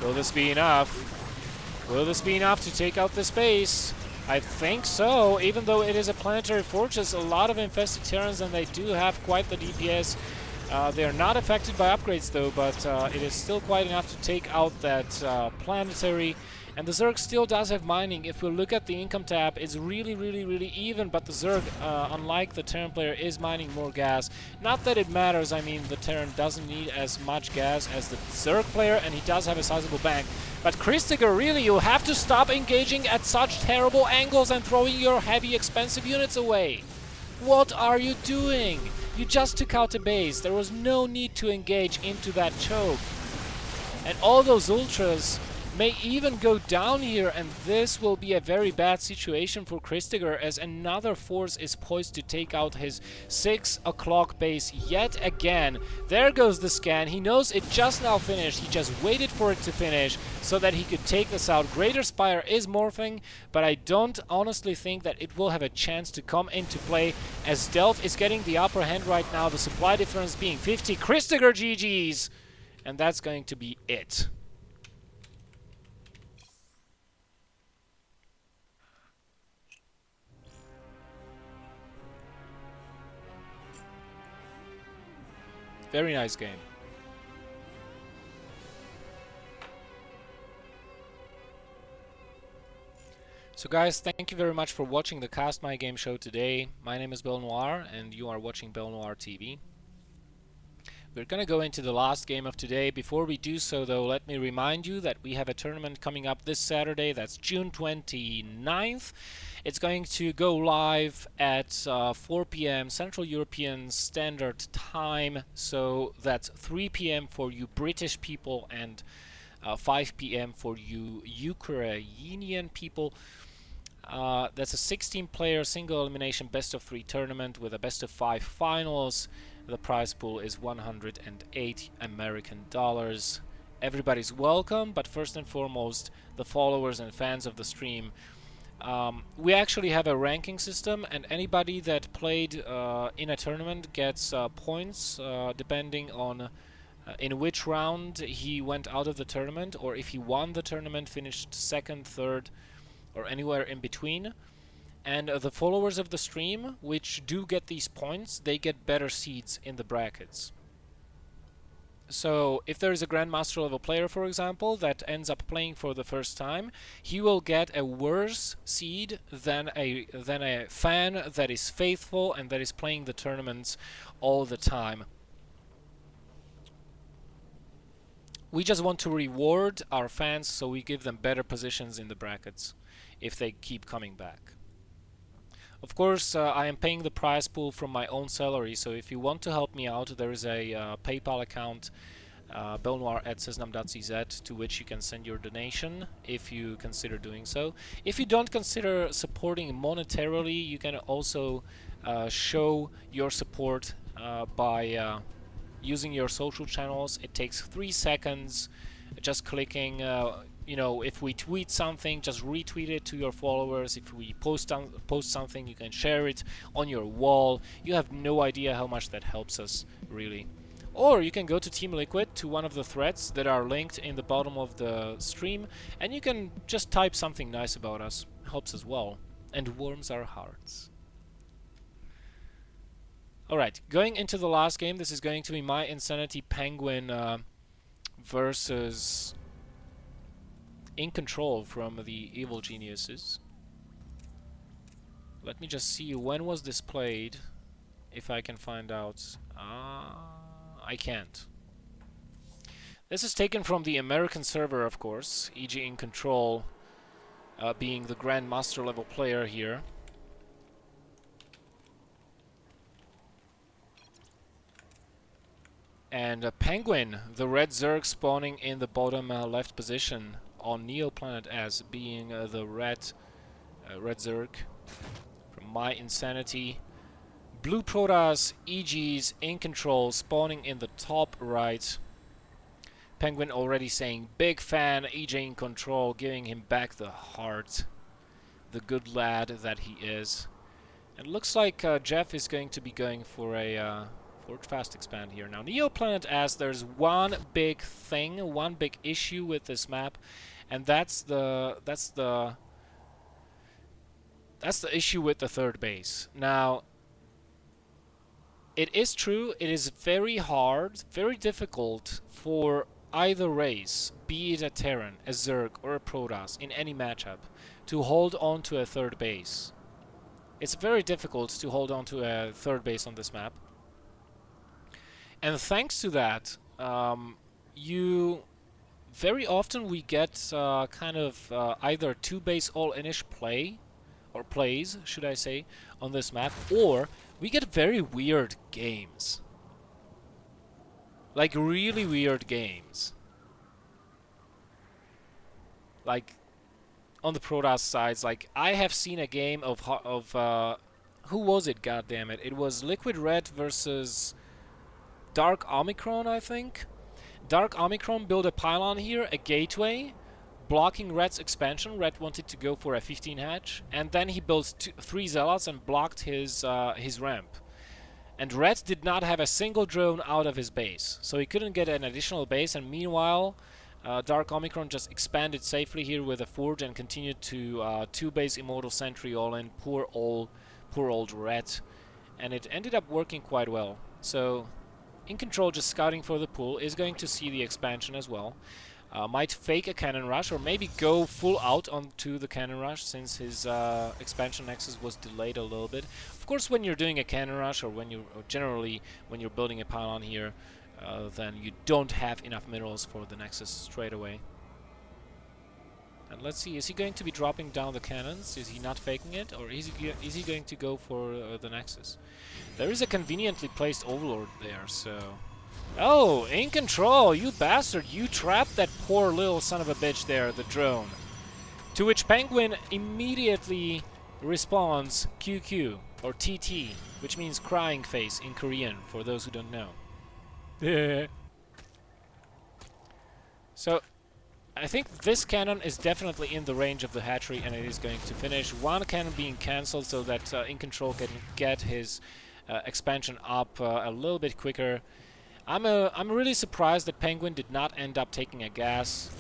Will this be enough? Will this be enough to take out this base? I think so. Even though it is a planetary fortress, a lot of infested Terrans, and they do have quite the DPS. They are not affected by upgrades though, but it is still quite enough to take out that planetary. And the Zerg still does have mining. If we look at the income tab, it's really even, but the Zerg, unlike the Terran player, is mining more gas. Not that it matters. I mean, the Terran doesn't need as much gas as the Zerg player, and he does have a sizable bank. But Cristiger, really, you have to stop engaging at such terrible angles and throwing your heavy, expensive units away. What are you doing? You just took out a base. There was no need to engage into that choke. And all those Ultras may even go down here, and this will be a very bad situation for Cristiger as another force is poised to take out his 6 o'clock base yet again. There goes the scan. He knows it just now finished. He just waited for it to finish so that he could take this out. Greater Spire is morphing, but I don't honestly think that it will have a chance to come into play as delF is getting the upper hand right now, the supply difference being 50. Cristiger GG's! And that's going to be it. Very nice game. So guys, thank you very much for watching the Cast My Game show today. My name is BelleNOir and you are watching BelleNOiRtv. We're gonna go into the last game of today. Before we do so though, let me remind you that we have a tournament coming up this Saturday. That's June 29th. It's going to go live at 4 p.m. Central European Standard Time. So that's 3 p.m. for you British people and 5 p.m. for you Ukrainian people. That's a 16-player single elimination best of 3 tournament with a best of 5 finals. The prize pool is $108 American. Everybody's welcome, but first and foremost, the followers and fans of the stream. We actually have a ranking system, and anybody that played in a tournament gets points depending on in which round he went out of the tournament, or if he won the tournament, finished second, third, or anywhere in between. And the followers of the stream, which do get these points, they get better seeds in the brackets. So if there is a Grandmaster level player, for example, that ends up playing for the first time, he will get a worse seed than a fan that is faithful and that is playing the tournaments all the time. We just want to reward our fans, so we give them better positions in the brackets if they keep coming back. Of course, I am paying the prize pool from my own salary, so if you want to help me out, there is a PayPal account BelleNOiR@sysnam.cz, to which you can send your donation if you consider doing so. If you don't consider supporting monetarily, you can also show your support by using your social channels. It takes 3 seconds, just clicking. You know, if we tweet something, just retweet it to your followers. If we post something, you can share it on your wall. You have no idea how much that helps us, really. Or you can go to Team Liquid, to one of the threads that are linked in the bottom of the stream, and you can just type something nice about us. Helps as well, and warms our hearts. Alright, going into the last game, this is going to be my Insanity PengWin versus iNcontroL from the Evil Geniuses. Let me just see, when was this played, if I can find out. I can't. This is taken from the American server, of course, e.g. iNcontroL being the Grandmaster level player here. And PengWin, the red Zerg spawning in the bottom left position on Neoplanet as being the red Zerg from my Insanity. Blue Protoss, EGs, iNcontroL spawning in the top right. PengWin already saying big fan, EJ iNcontroL, giving him back the heart. The good lad that he is. And looks like Jeff is going to be going for a Forge Fast Expand here. Now Neoplanet as there's one big thing, one big issue with this map, and that's the issue with the third base. Now it is true, it is very hard, very difficult for either race, be it a Terran, a Zerg, or a Protoss, in any matchup, to hold on to a third base. It's very difficult to hold on to a third base on this map. And thanks to that, very often we get kind of either two-base all-inish play, or plays, should I say, on this map, or we get very weird games. Like really weird games. Like on the Protoss sides, like I have seen a game of who was it? God damn it! It was Liquid Red versus Dark Omicron, I think. Dark Omicron built a pylon here, a gateway, blocking Red's expansion. Red wanted to go for a 15 hatch, and then he built 3 zealots and blocked his ramp. And Red did not have a single drone out of his base, so he couldn't get an additional base. And meanwhile, Dark Omicron just expanded safely here with a forge and continued to 2-base Immortal Sentry all in. Poor old Red, and it ended up working quite well. So iNcontroL, just scouting for the pool, is going to see the expansion as well. Might fake a cannon rush, or maybe go full out onto the cannon rush, since his expansion nexus was delayed a little bit. Of course, when you're doing a cannon rush, or generally when you're building a pylon here, then you don't have enough minerals for the nexus straight away. And let's see, is he going to be dropping down the cannons? Is he not faking it, or is he going to go for the nexus? There is a conveniently placed overlord there, so... Oh, iNcontroL, you bastard! You trapped that poor little son of a bitch there, the drone. To which PengWin immediately responds QQ, or TT, which means crying face in Korean, for those who don't know. So, I think this cannon is definitely in the range of the hatchery, and it is going to finish. One cannon being cancelled so that iNcontroL can get his expansion up a little bit quicker. I'm really surprised that PengWin did not end up taking a gas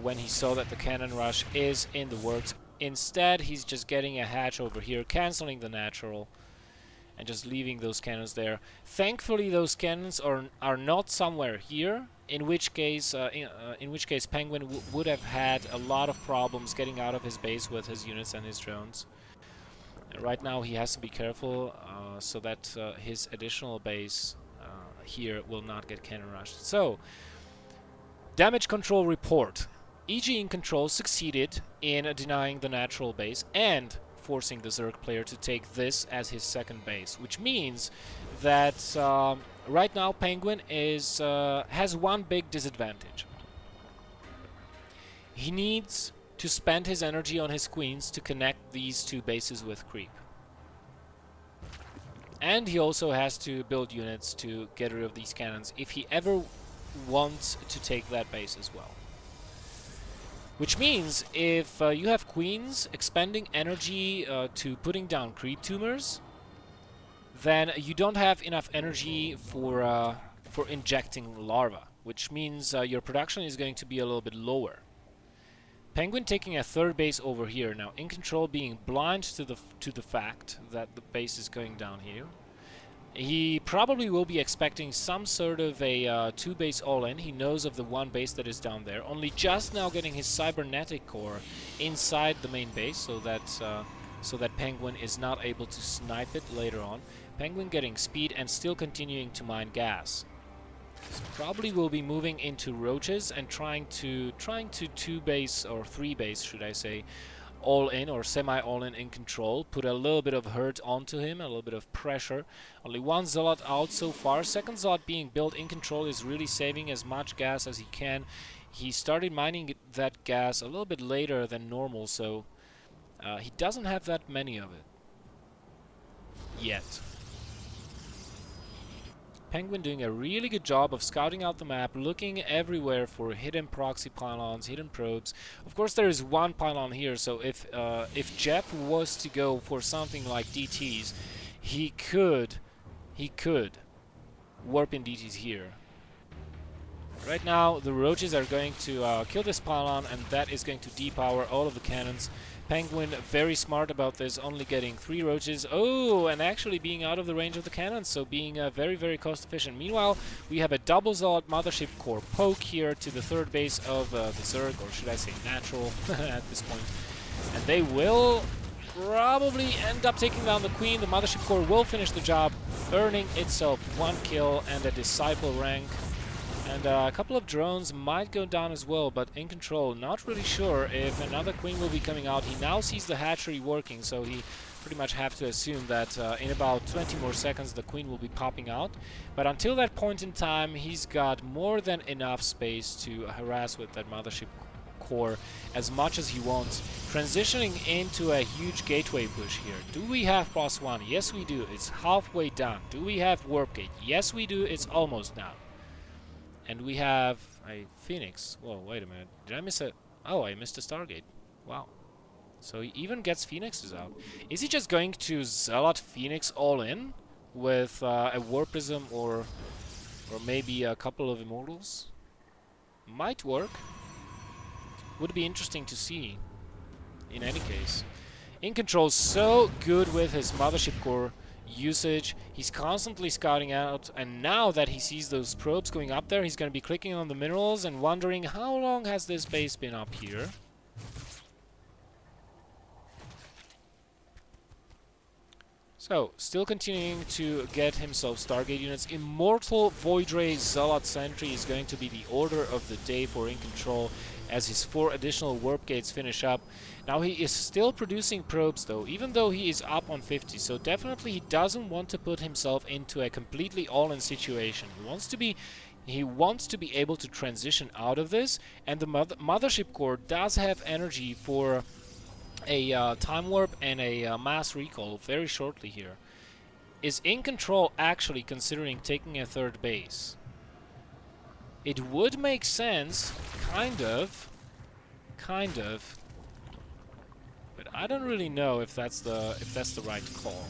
when he saw that the cannon rush is in the works. Instead, he's just getting a hatch over here, cancelling the natural, and just leaving those cannons there. Thankfully, those cannons are not somewhere here, in which case PengWin would have had a lot of problems getting out of his base with his units and his drones. Right now, he has to be careful so that his additional base here will not get cannon rushed. So, damage control report. EG iNcontroL succeeded in denying the natural base, and forcing the Zerg player to take this as his second base, which means that right now PengWin is has one big disadvantage. He needs to spend his energy on his queens to connect these two bases with creep. And he also has to build units to get rid of these cannons if he ever wants to take that base as well. Which means if you have queens expending energy to putting down creep tumors, then you don't have enough energy for injecting larvae, which means your production is going to be a little bit lower. PengWin taking a third base over here now, iNcontroL being blind to the fact that the base is going down here. He probably will be expecting some sort of a two base all-in. He knows of the one base that is down there, only just now getting his cybernetic core inside the main base, so that PengWin is not able to snipe it later on. PengWin getting speed and still continuing to mine gas. So probably will be moving into roaches and trying to two base or three base, should I say, all in or semi all in control. Put a little bit of hurt onto him, a little bit of pressure. Only one zealot out so far. Second zealot being built. iNcontroL is really saving as much gas as he can. He started mining that gas a little bit later than normal, so he doesn't have that many of it yet. PengWin doing a really good job of scouting out the map, looking everywhere for hidden proxy pylons, hidden probes. Of course, there is one pylon here, so if Jeff was to go for something like DTs, he could warp in DTs here. Right now, the roaches are going to kill this pylon, and that is going to depower all of the cannons. PengWin very smart about this, only getting 3 roaches. Oh, and actually being out of the range of the cannons, so being very, very cost efficient. Meanwhile, we have a double zealot mothership core poke here to the third base of the Zerg, or should I say natural at this point. And they will probably end up taking down the queen. The mothership core will finish the job, earning itself 1 kill and a disciple rank. And a couple of drones might go down as well, but iNcontroL not really sure if another queen will be coming out. He now sees the hatchery working, so he pretty much have to assume that in about 20 more seconds the queen will be popping out. But until that point in time, he's got more than enough space to harass with that mothership core as much as he wants. Transitioning into a huge gateway push here. Do we have +1? Yes, we do. It's halfway down. Do we have warp gate? Yes, we do. It's almost down. And we have a Phoenix. Whoa, wait a minute. Did I miss a... Oh, I missed a Stargate. Wow. So he even gets Phoenixes out. Is he just going to Zealot Phoenix all in? With a Warp Prism or maybe a couple of Immortals? Might work. Would be interesting to see. In any case. iNcontroL so good with his mothership core usage. He's constantly scouting out, and now that he sees those probes going up there, he's going to be clicking on the minerals and wondering how long has this base been up here. So, still continuing to get himself Stargate units. Immortal Void Ray Zealot Sentry is going to be the order of the day for iNcontroL as his 4 additional warp gates finish up. Now he is still producing probes though, even though he is up on 50, so definitely he doesn't want to put himself into a completely all-in situation. He wants to be able to transition out of this, and the mothership core does have energy for a time warp and a mass recall very shortly here. Is iNcontroL actually considering taking a third base? It would make sense, kind of, but I don't really know if that's the right call.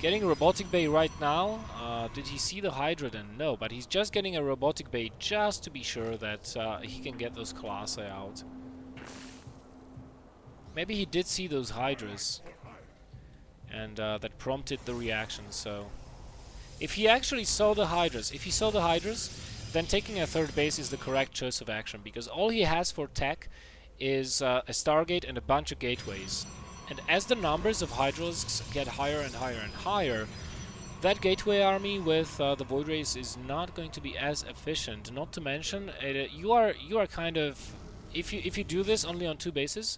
Getting a robotic bay right now. Did he see the Hydra then? No, but he's just getting a robotic bay just to be sure that he can get those Colossi out. Maybe he did see those Hydras, and that prompted the reaction. So, if he actually saw the Hydras, then taking a third base is the correct choice of action, because all he has for tech is a Stargate and a bunch of gateways. And as the numbers of Hydras get higher and higher and higher, that gateway army with the Void Rays is not going to be as efficient. Not to mention, you are kind of, if you do this only on 2 bases,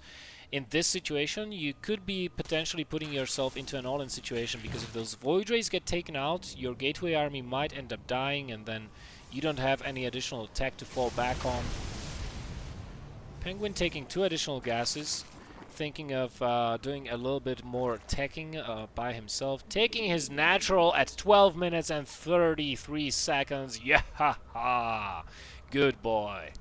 in this situation, you could be potentially putting yourself into an all-in situation, because if those Void Rays get taken out, your Gateway army might end up dying, and then you don't have any additional attack to fall back on. PengWin taking 2 additional gases, thinking of doing a little bit more attacking by himself, taking his natural at 12 minutes and 33 seconds. Yeah, ha, ha. Good boy.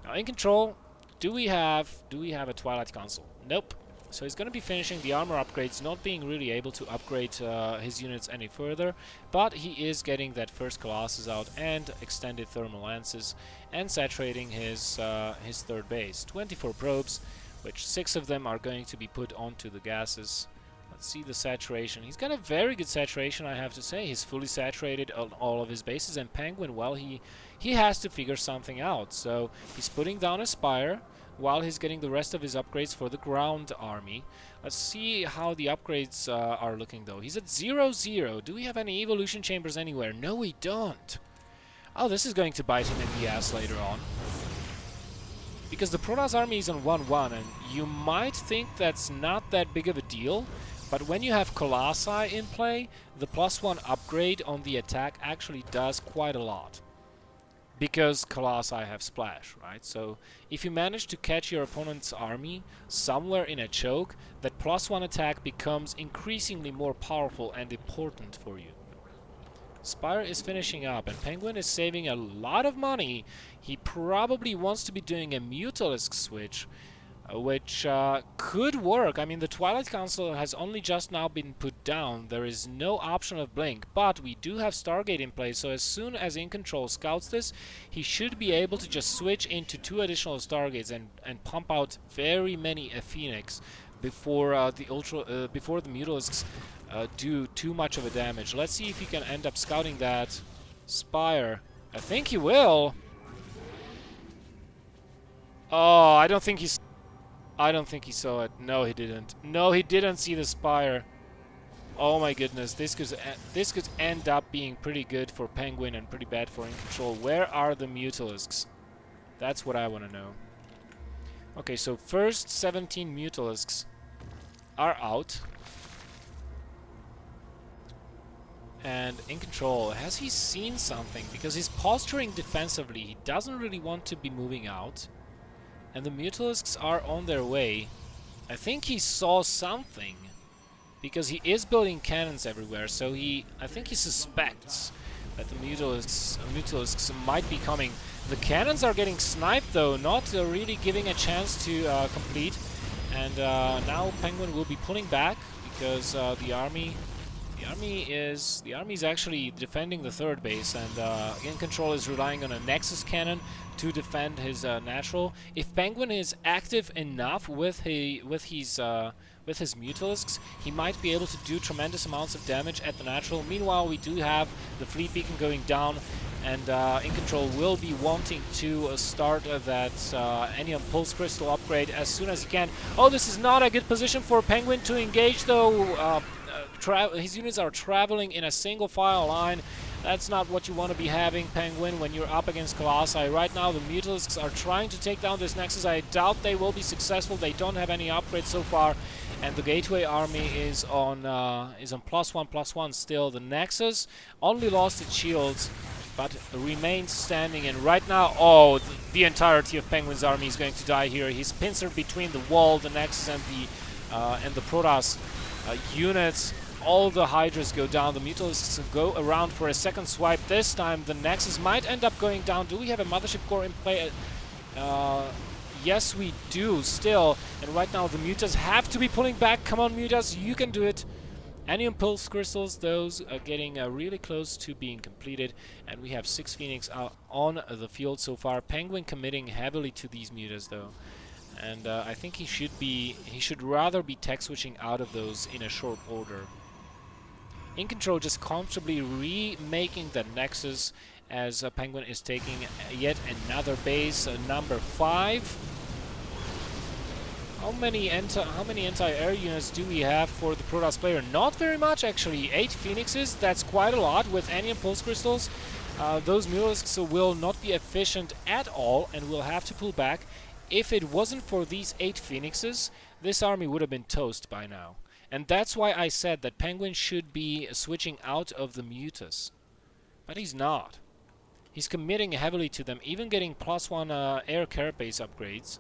Now in control, do we have a Twilight Console? Nope. So he's going to be finishing the armor upgrades, not being really able to upgrade his units any further, but he is getting that first Colossus out and extended thermal lances and saturating his third base. 24 probes, which 6 of them are going to be put onto the gases. Let's see the saturation. He's got a very good saturation, I have to say. He's fully saturated on all of his bases, and PengWin, well, he has to figure something out. So he's putting down a Spire while he's getting the rest of his upgrades for the ground army. Let's see how the upgrades are looking, though. He's at 0-0. Do we have any evolution chambers anywhere? No, we don't. Oh, this is going to bite him in the ass later on, because the Protoss army is on 1-1, and you might think that's not that big of a deal, but when you have Colossi in play, the +1 upgrade on the attack actually does quite a lot, because Colossi have Splash, right? So if you manage to catch your opponent's army somewhere in a choke, that +1 attack becomes increasingly more powerful and important for you. Spire is finishing up, and PengWin is saving a lot of money. He probably wants to be doing a Mutalisk switch, which could work. I mean, the Twilight Council has only just now been put down. There is no option of Blink, but we do have Stargate in place, so as soon as iNcontroL scouts this, he should be able to just switch into 2 additional Stargates and pump out very many Phoenix before the Mutalisks do too much of a damage. Let's see if he can end up scouting that Spire. I think he will. Oh, I don't think he saw it. No, he didn't. No, he didn't see the Spire. Oh my goodness, this could end up being pretty good for PengWin and pretty bad for iNcontroL. Where are the Mutalisks? That's what I want to know. Okay, so first 17 Mutalisks are out. And iNcontroL, has he seen something? Because he's posturing defensively. He doesn't really want to be moving out. And the Mutalisks are on their way. I think he saw something, because he is building cannons everywhere, so I think he suspects that the Mutalisks might be coming. The cannons are getting sniped, though, not really giving a chance to complete. And now PengWin will be pulling back, because the army is actually defending the third base, and iNcontroL is relying on a Nexus cannon to defend his natural. If PengWin is active enough with his Mutalisks, he might be able to do tremendous amounts of damage at the natural. Meanwhile, we do have the fleet beacon going down, and iNcontroL will be wanting to start that Anion Pulse Crystal upgrade as soon as he can. Oh, this is not a good position for PengWin to engage, though. His units are traveling in a single file line. That's not what you want to be having, PengWin, when you're up against Colossi. Right now, the Mutalisks are trying to take down this Nexus. I doubt they will be successful. They don't have any upgrades so far, and the Gateway army is on +1/+1 still. The Nexus only lost its shields, but remains standing. And right now, oh, the entirety of PengWin's army is going to die here. He's pincered between the wall, the Nexus, and the Protoss units. All the Hydras go down. The Mutalisks go around for a second swipe. This time the Nexus might end up going down. Do we have a Mothership Core in play? Yes, we do still. And right now the Mutas have to be pulling back. Come on, Mutas, you can do it. Anion Pulse Crystals, those are getting really close to being completed. And we have 6 Phoenix out on the field so far. PengWin committing heavily to these Mutas, though. And I think he should rather be tech switching out of those in a short order. iNcontroL just comfortably remaking the Nexus as PengWin is taking yet another base, number 5. How many anti-air units do we have for the Protoss player? Not very much, actually. 8 Phoenixes, that's quite a lot with Anion Pulse Crystals. Those Mutalisks will not be efficient at all and will have to pull back. if it wasn't for these 8 Phoenixes, this army would have been toast by now. And that's why I said that PengWin should be switching out of the Mutas. But he's not. He's committing heavily to them, even getting +1 air carapace upgrades.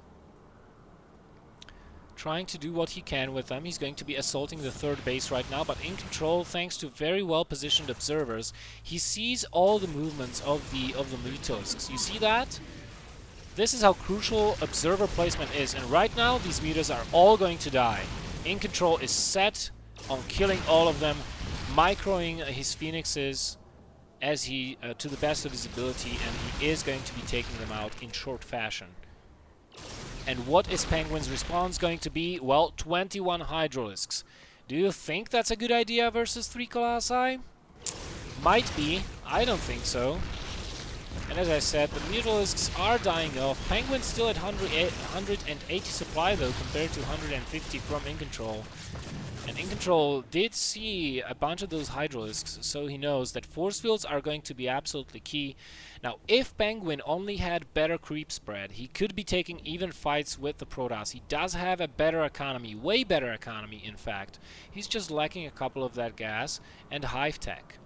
Trying to do what he can with them. He's going to be assaulting the 3rd base right now, but in control, thanks to very well positioned observers, he sees all the movements of the Mutasks. You see that? This is how crucial observer placement is, and right now these Mutas are all going to die. In control is set on killing all of them, microing his Phoenixes as he to the best of his ability, and he is going to be taking them out in short fashion. And what is PengWin's response going to be? Well, 21 Hydralisks. Do you think that's a good idea versus 3 Colossi? Might be. I don't think so. And as I said, the Mutalisks are dying off. PengWin's still at 180 supply though, compared to 150 from iNcontroL. And iNcontroL did see a bunch of those Hydralisks, so he knows that force fields are going to be absolutely key. Now, if PengWin only had better creep spread, he could be taking even fights with the Protoss. He does have a better economy, way better economy in fact. He's just lacking a couple of that gas and hive tech.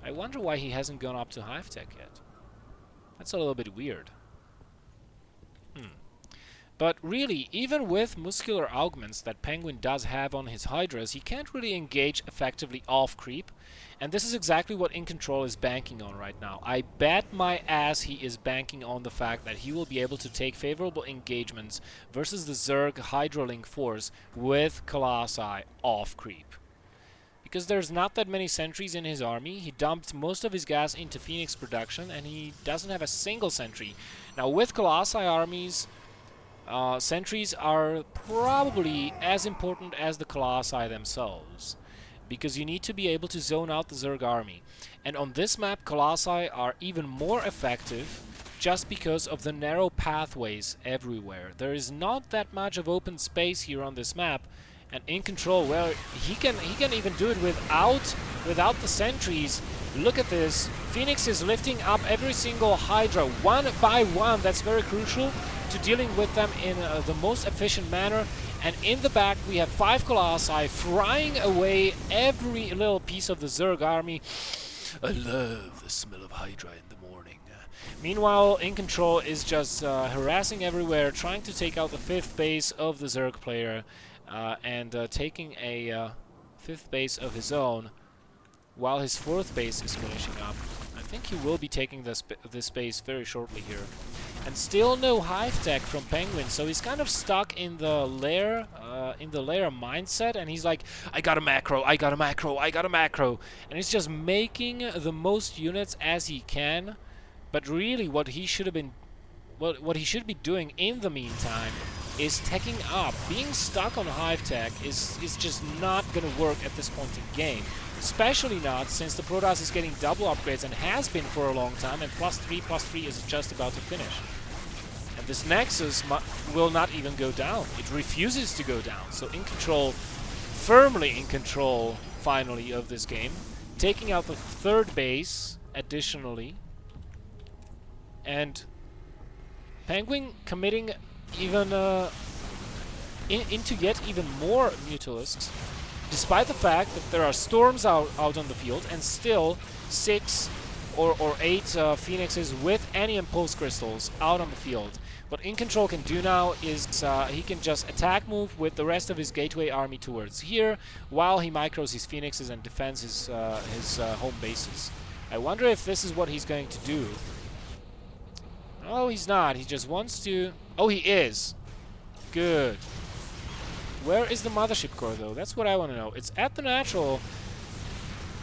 I wonder why he hasn't gone up to hive tech yet. That's a little bit weird. But really, even with muscular augments that PengWin does have on his Hydras, he can't really engage effectively off creep. And this is exactly what iNcontroL is banking on right now. I bet my ass he is banking on the fact that he will be able to take favorable engagements versus the Zerg Hydralink force with Colossi off creep. Because there's not that many sentries in his army, he dumped most of his gas into Phoenix production, and he doesn't have a single sentry. Now with Colossi armies, sentries are probably as important as the Colossi themselves, because you need to be able to zone out the Zerg army. And on this map, Colossi are even more effective just because of the narrow pathways everywhere. There is not that much of open space here on this map, and iNcontroL, well, he can even do it without the sentries. Look at this. Phoenix is lifting up every single Hydra one by one. That's very crucial to dealing with them in the most efficient manner. And in the back we have 5 Colossi frying away every little piece of the Zerg army. I love the smell of Hydra in the morning. Meanwhile, iNcontroL is just harassing everywhere, trying to take out the 5th base of the Zerg player, and taking a 5th base of his own, while his 4th base is finishing up. I think he will be taking this base very shortly here. And still no hive tech from PengWin, so he's kind of stuck in the lair mindset, and he's like, I got a macro, I got a macro, I got a macro. And he's just making the most units as he can, but really what he should have been, what he should be doing in the meantime is teching up. Being stuck on hive tech is just not gonna work at this point in game. Especially not since the Protoss is getting double upgrades and has been for a long time, and +3/+3 is just about to finish. And this Nexus will not even go down. It refuses to go down. So iNcontroL, firmly in control finally of this game, taking out the 3rd base additionally, and PengWin committing even into yet even more Mutalisks, despite the fact that there are storms out on the field, and still 6 or 8 Phoenixes with any impulse crystals out on the field. What iNcontroL can do now is he can just attack move with the rest of his gateway army towards here, while he micros his Phoenixes and defends his home bases. I wonder if this is what he's going to do. Oh, he's not. He just wants to... Oh, he is. Good. Where is the mothership core, though? That's what I want to know. It's at the natural.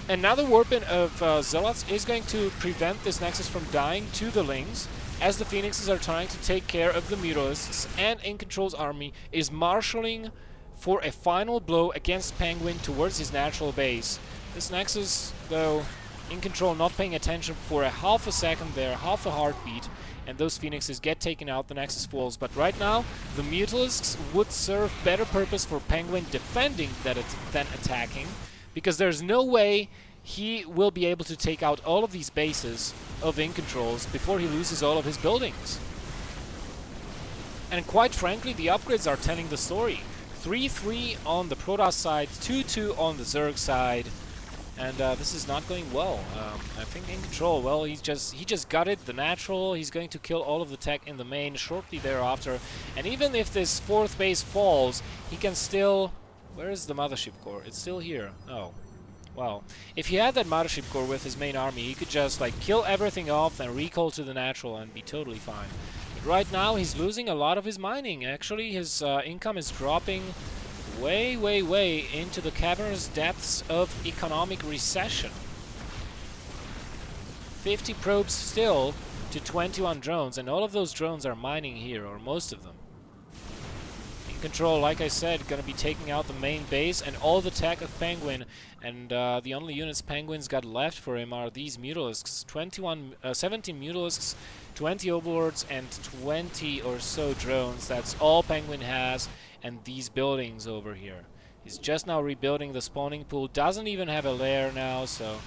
Another warpin of Zealots is going to prevent this Nexus from dying to the Lings, as the Phoenixes are trying to take care of the Mutalisks, and iNcontrol's army is marshalling for a final blow against PengWin towards his natural base. This Nexus, though, iNcontroL not paying attention for a half a second there, half a heartbeat, and those Phoenixes get taken out, the Nexus falls. But right now, the Mutalisks would serve better purpose for PengWin defending than attacking, because there's no way he will be able to take out all of these bases of iNcontrol's before he loses all of his buildings. And quite frankly, the upgrades are telling the story. 3-3 on the Protoss side, 2-2 on the Zerg side, and this is not going well. I think iNcontroL, well, he just gutted the natural. He's going to kill all of the tech in the main shortly thereafter. And even if this 4th base falls, he can still... Where is the mothership core? It's still here. Oh. Well, if he had that mothership core with his main army, he could just like kill everything off and recall to the natural and be totally fine. But right now he's losing a lot of his mining. Actually, his income is dropping way into the cavernous depths of economic recession. 50 probes still to 21 drones, and all of those drones are mining here, or most of them. iNcontroL, like I said, gonna be taking out the main base and all the tech of PengWin, and the only units PengWin's got left for him are these Mutalisks. 17 Mutalisks, 20 Overlords, and 20 or so drones. That's all PengWin has, and these buildings over here. He's just now rebuilding the spawning pool, doesn't even have a lair now, so...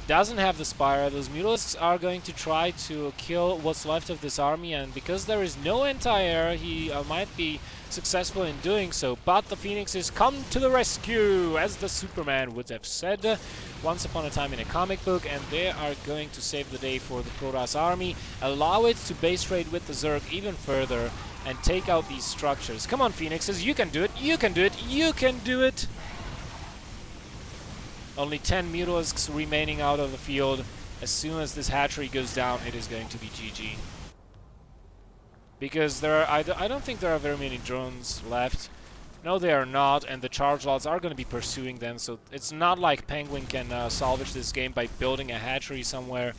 Doesn't have the Spire. Those Mutalisks are going to try to kill what's left of this army, and because there is no anti-air, he might be successful in doing so. But the Phoenixes come to the rescue, as the Superman would have said once upon a time in a comic book, and they are going to save the day for the Protoss army, allow it to base raid with the Zerg even further, and take out these structures. Come on, Phoenixes, you can do it, you can do it, you can do it! Only 10 Mutalisks remaining out of the field. As soon as this hatchery goes down, it is going to be GG. Because there are, I don't think there are very many drones left. No, they are not, and the charge lots are going to be pursuing them, so it's not like PengWin can salvage this game by building a hatchery somewhere.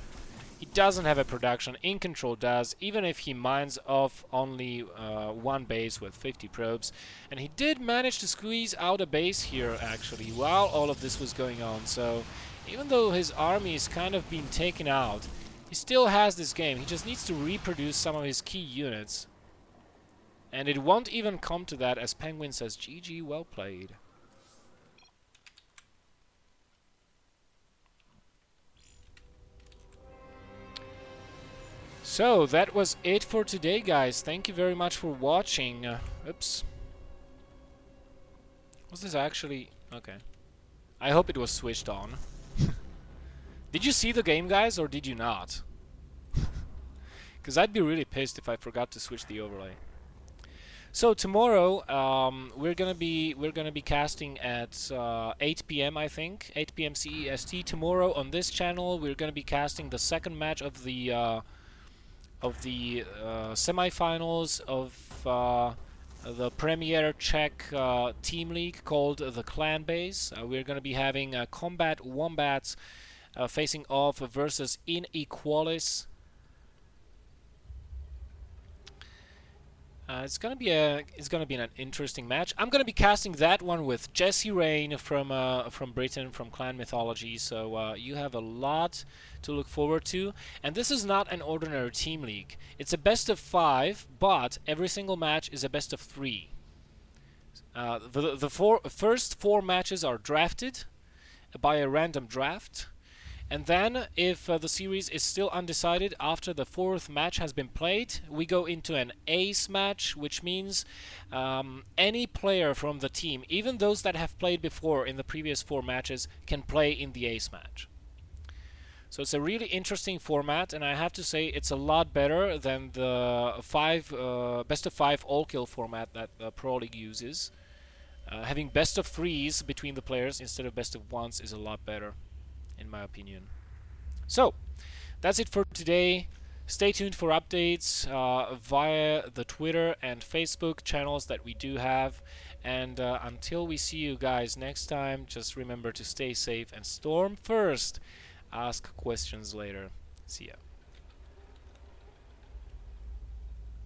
He doesn't have a production. iNcontroL does, even if he mines off only one base with 50 probes. And he did manage to squeeze out a base here, actually, while all of this was going on. So, even though his army is kind of being taken out, he still has this game. He just needs to reproduce some of his key units. And it won't even come to that, as PengWin says, GG, well played. So, that was it for today, guys. Thank you very much for watching. Oops. Was this actually... Okay. I hope it was switched on. Did you see the game, guys, or did you not? Because I'd be really pissed if I forgot to switch the overlay. So tomorrow we're gonna be casting at 8 p.m. I think, 8 p.m. CEST. Tomorrow on this channel we're gonna be casting the second match of the semifinals of the Premier Czech team league called the Clan Base. We're going to be having Combat Wombats facing off versus Inequalis. It's gonna be an interesting match. I'm gonna be casting that one with Jesse Rain from Britain, from Clan Mythology. So you have a lot to look forward to. And this is not an ordinary team league. It's a best of 5, but every single match is a best of 3. The first 4 matches are drafted by a random draft. And then, if the series is still undecided after the 4th match has been played, we go into an ace match, which means any player from the team, even those that have played before in the previous 4 matches, can play in the ace match. So it's a really interesting format, and I have to say it's a lot better than the best of 5 all-kill format that Pro League uses. Having best of 3s between the players instead of best of 1s is a lot better, in my opinion. So, that's it for today. Stay tuned for updates via the Twitter and Facebook channels that we do have. And until we see you guys next time, just remember to stay safe and storm first. Ask questions later. See ya.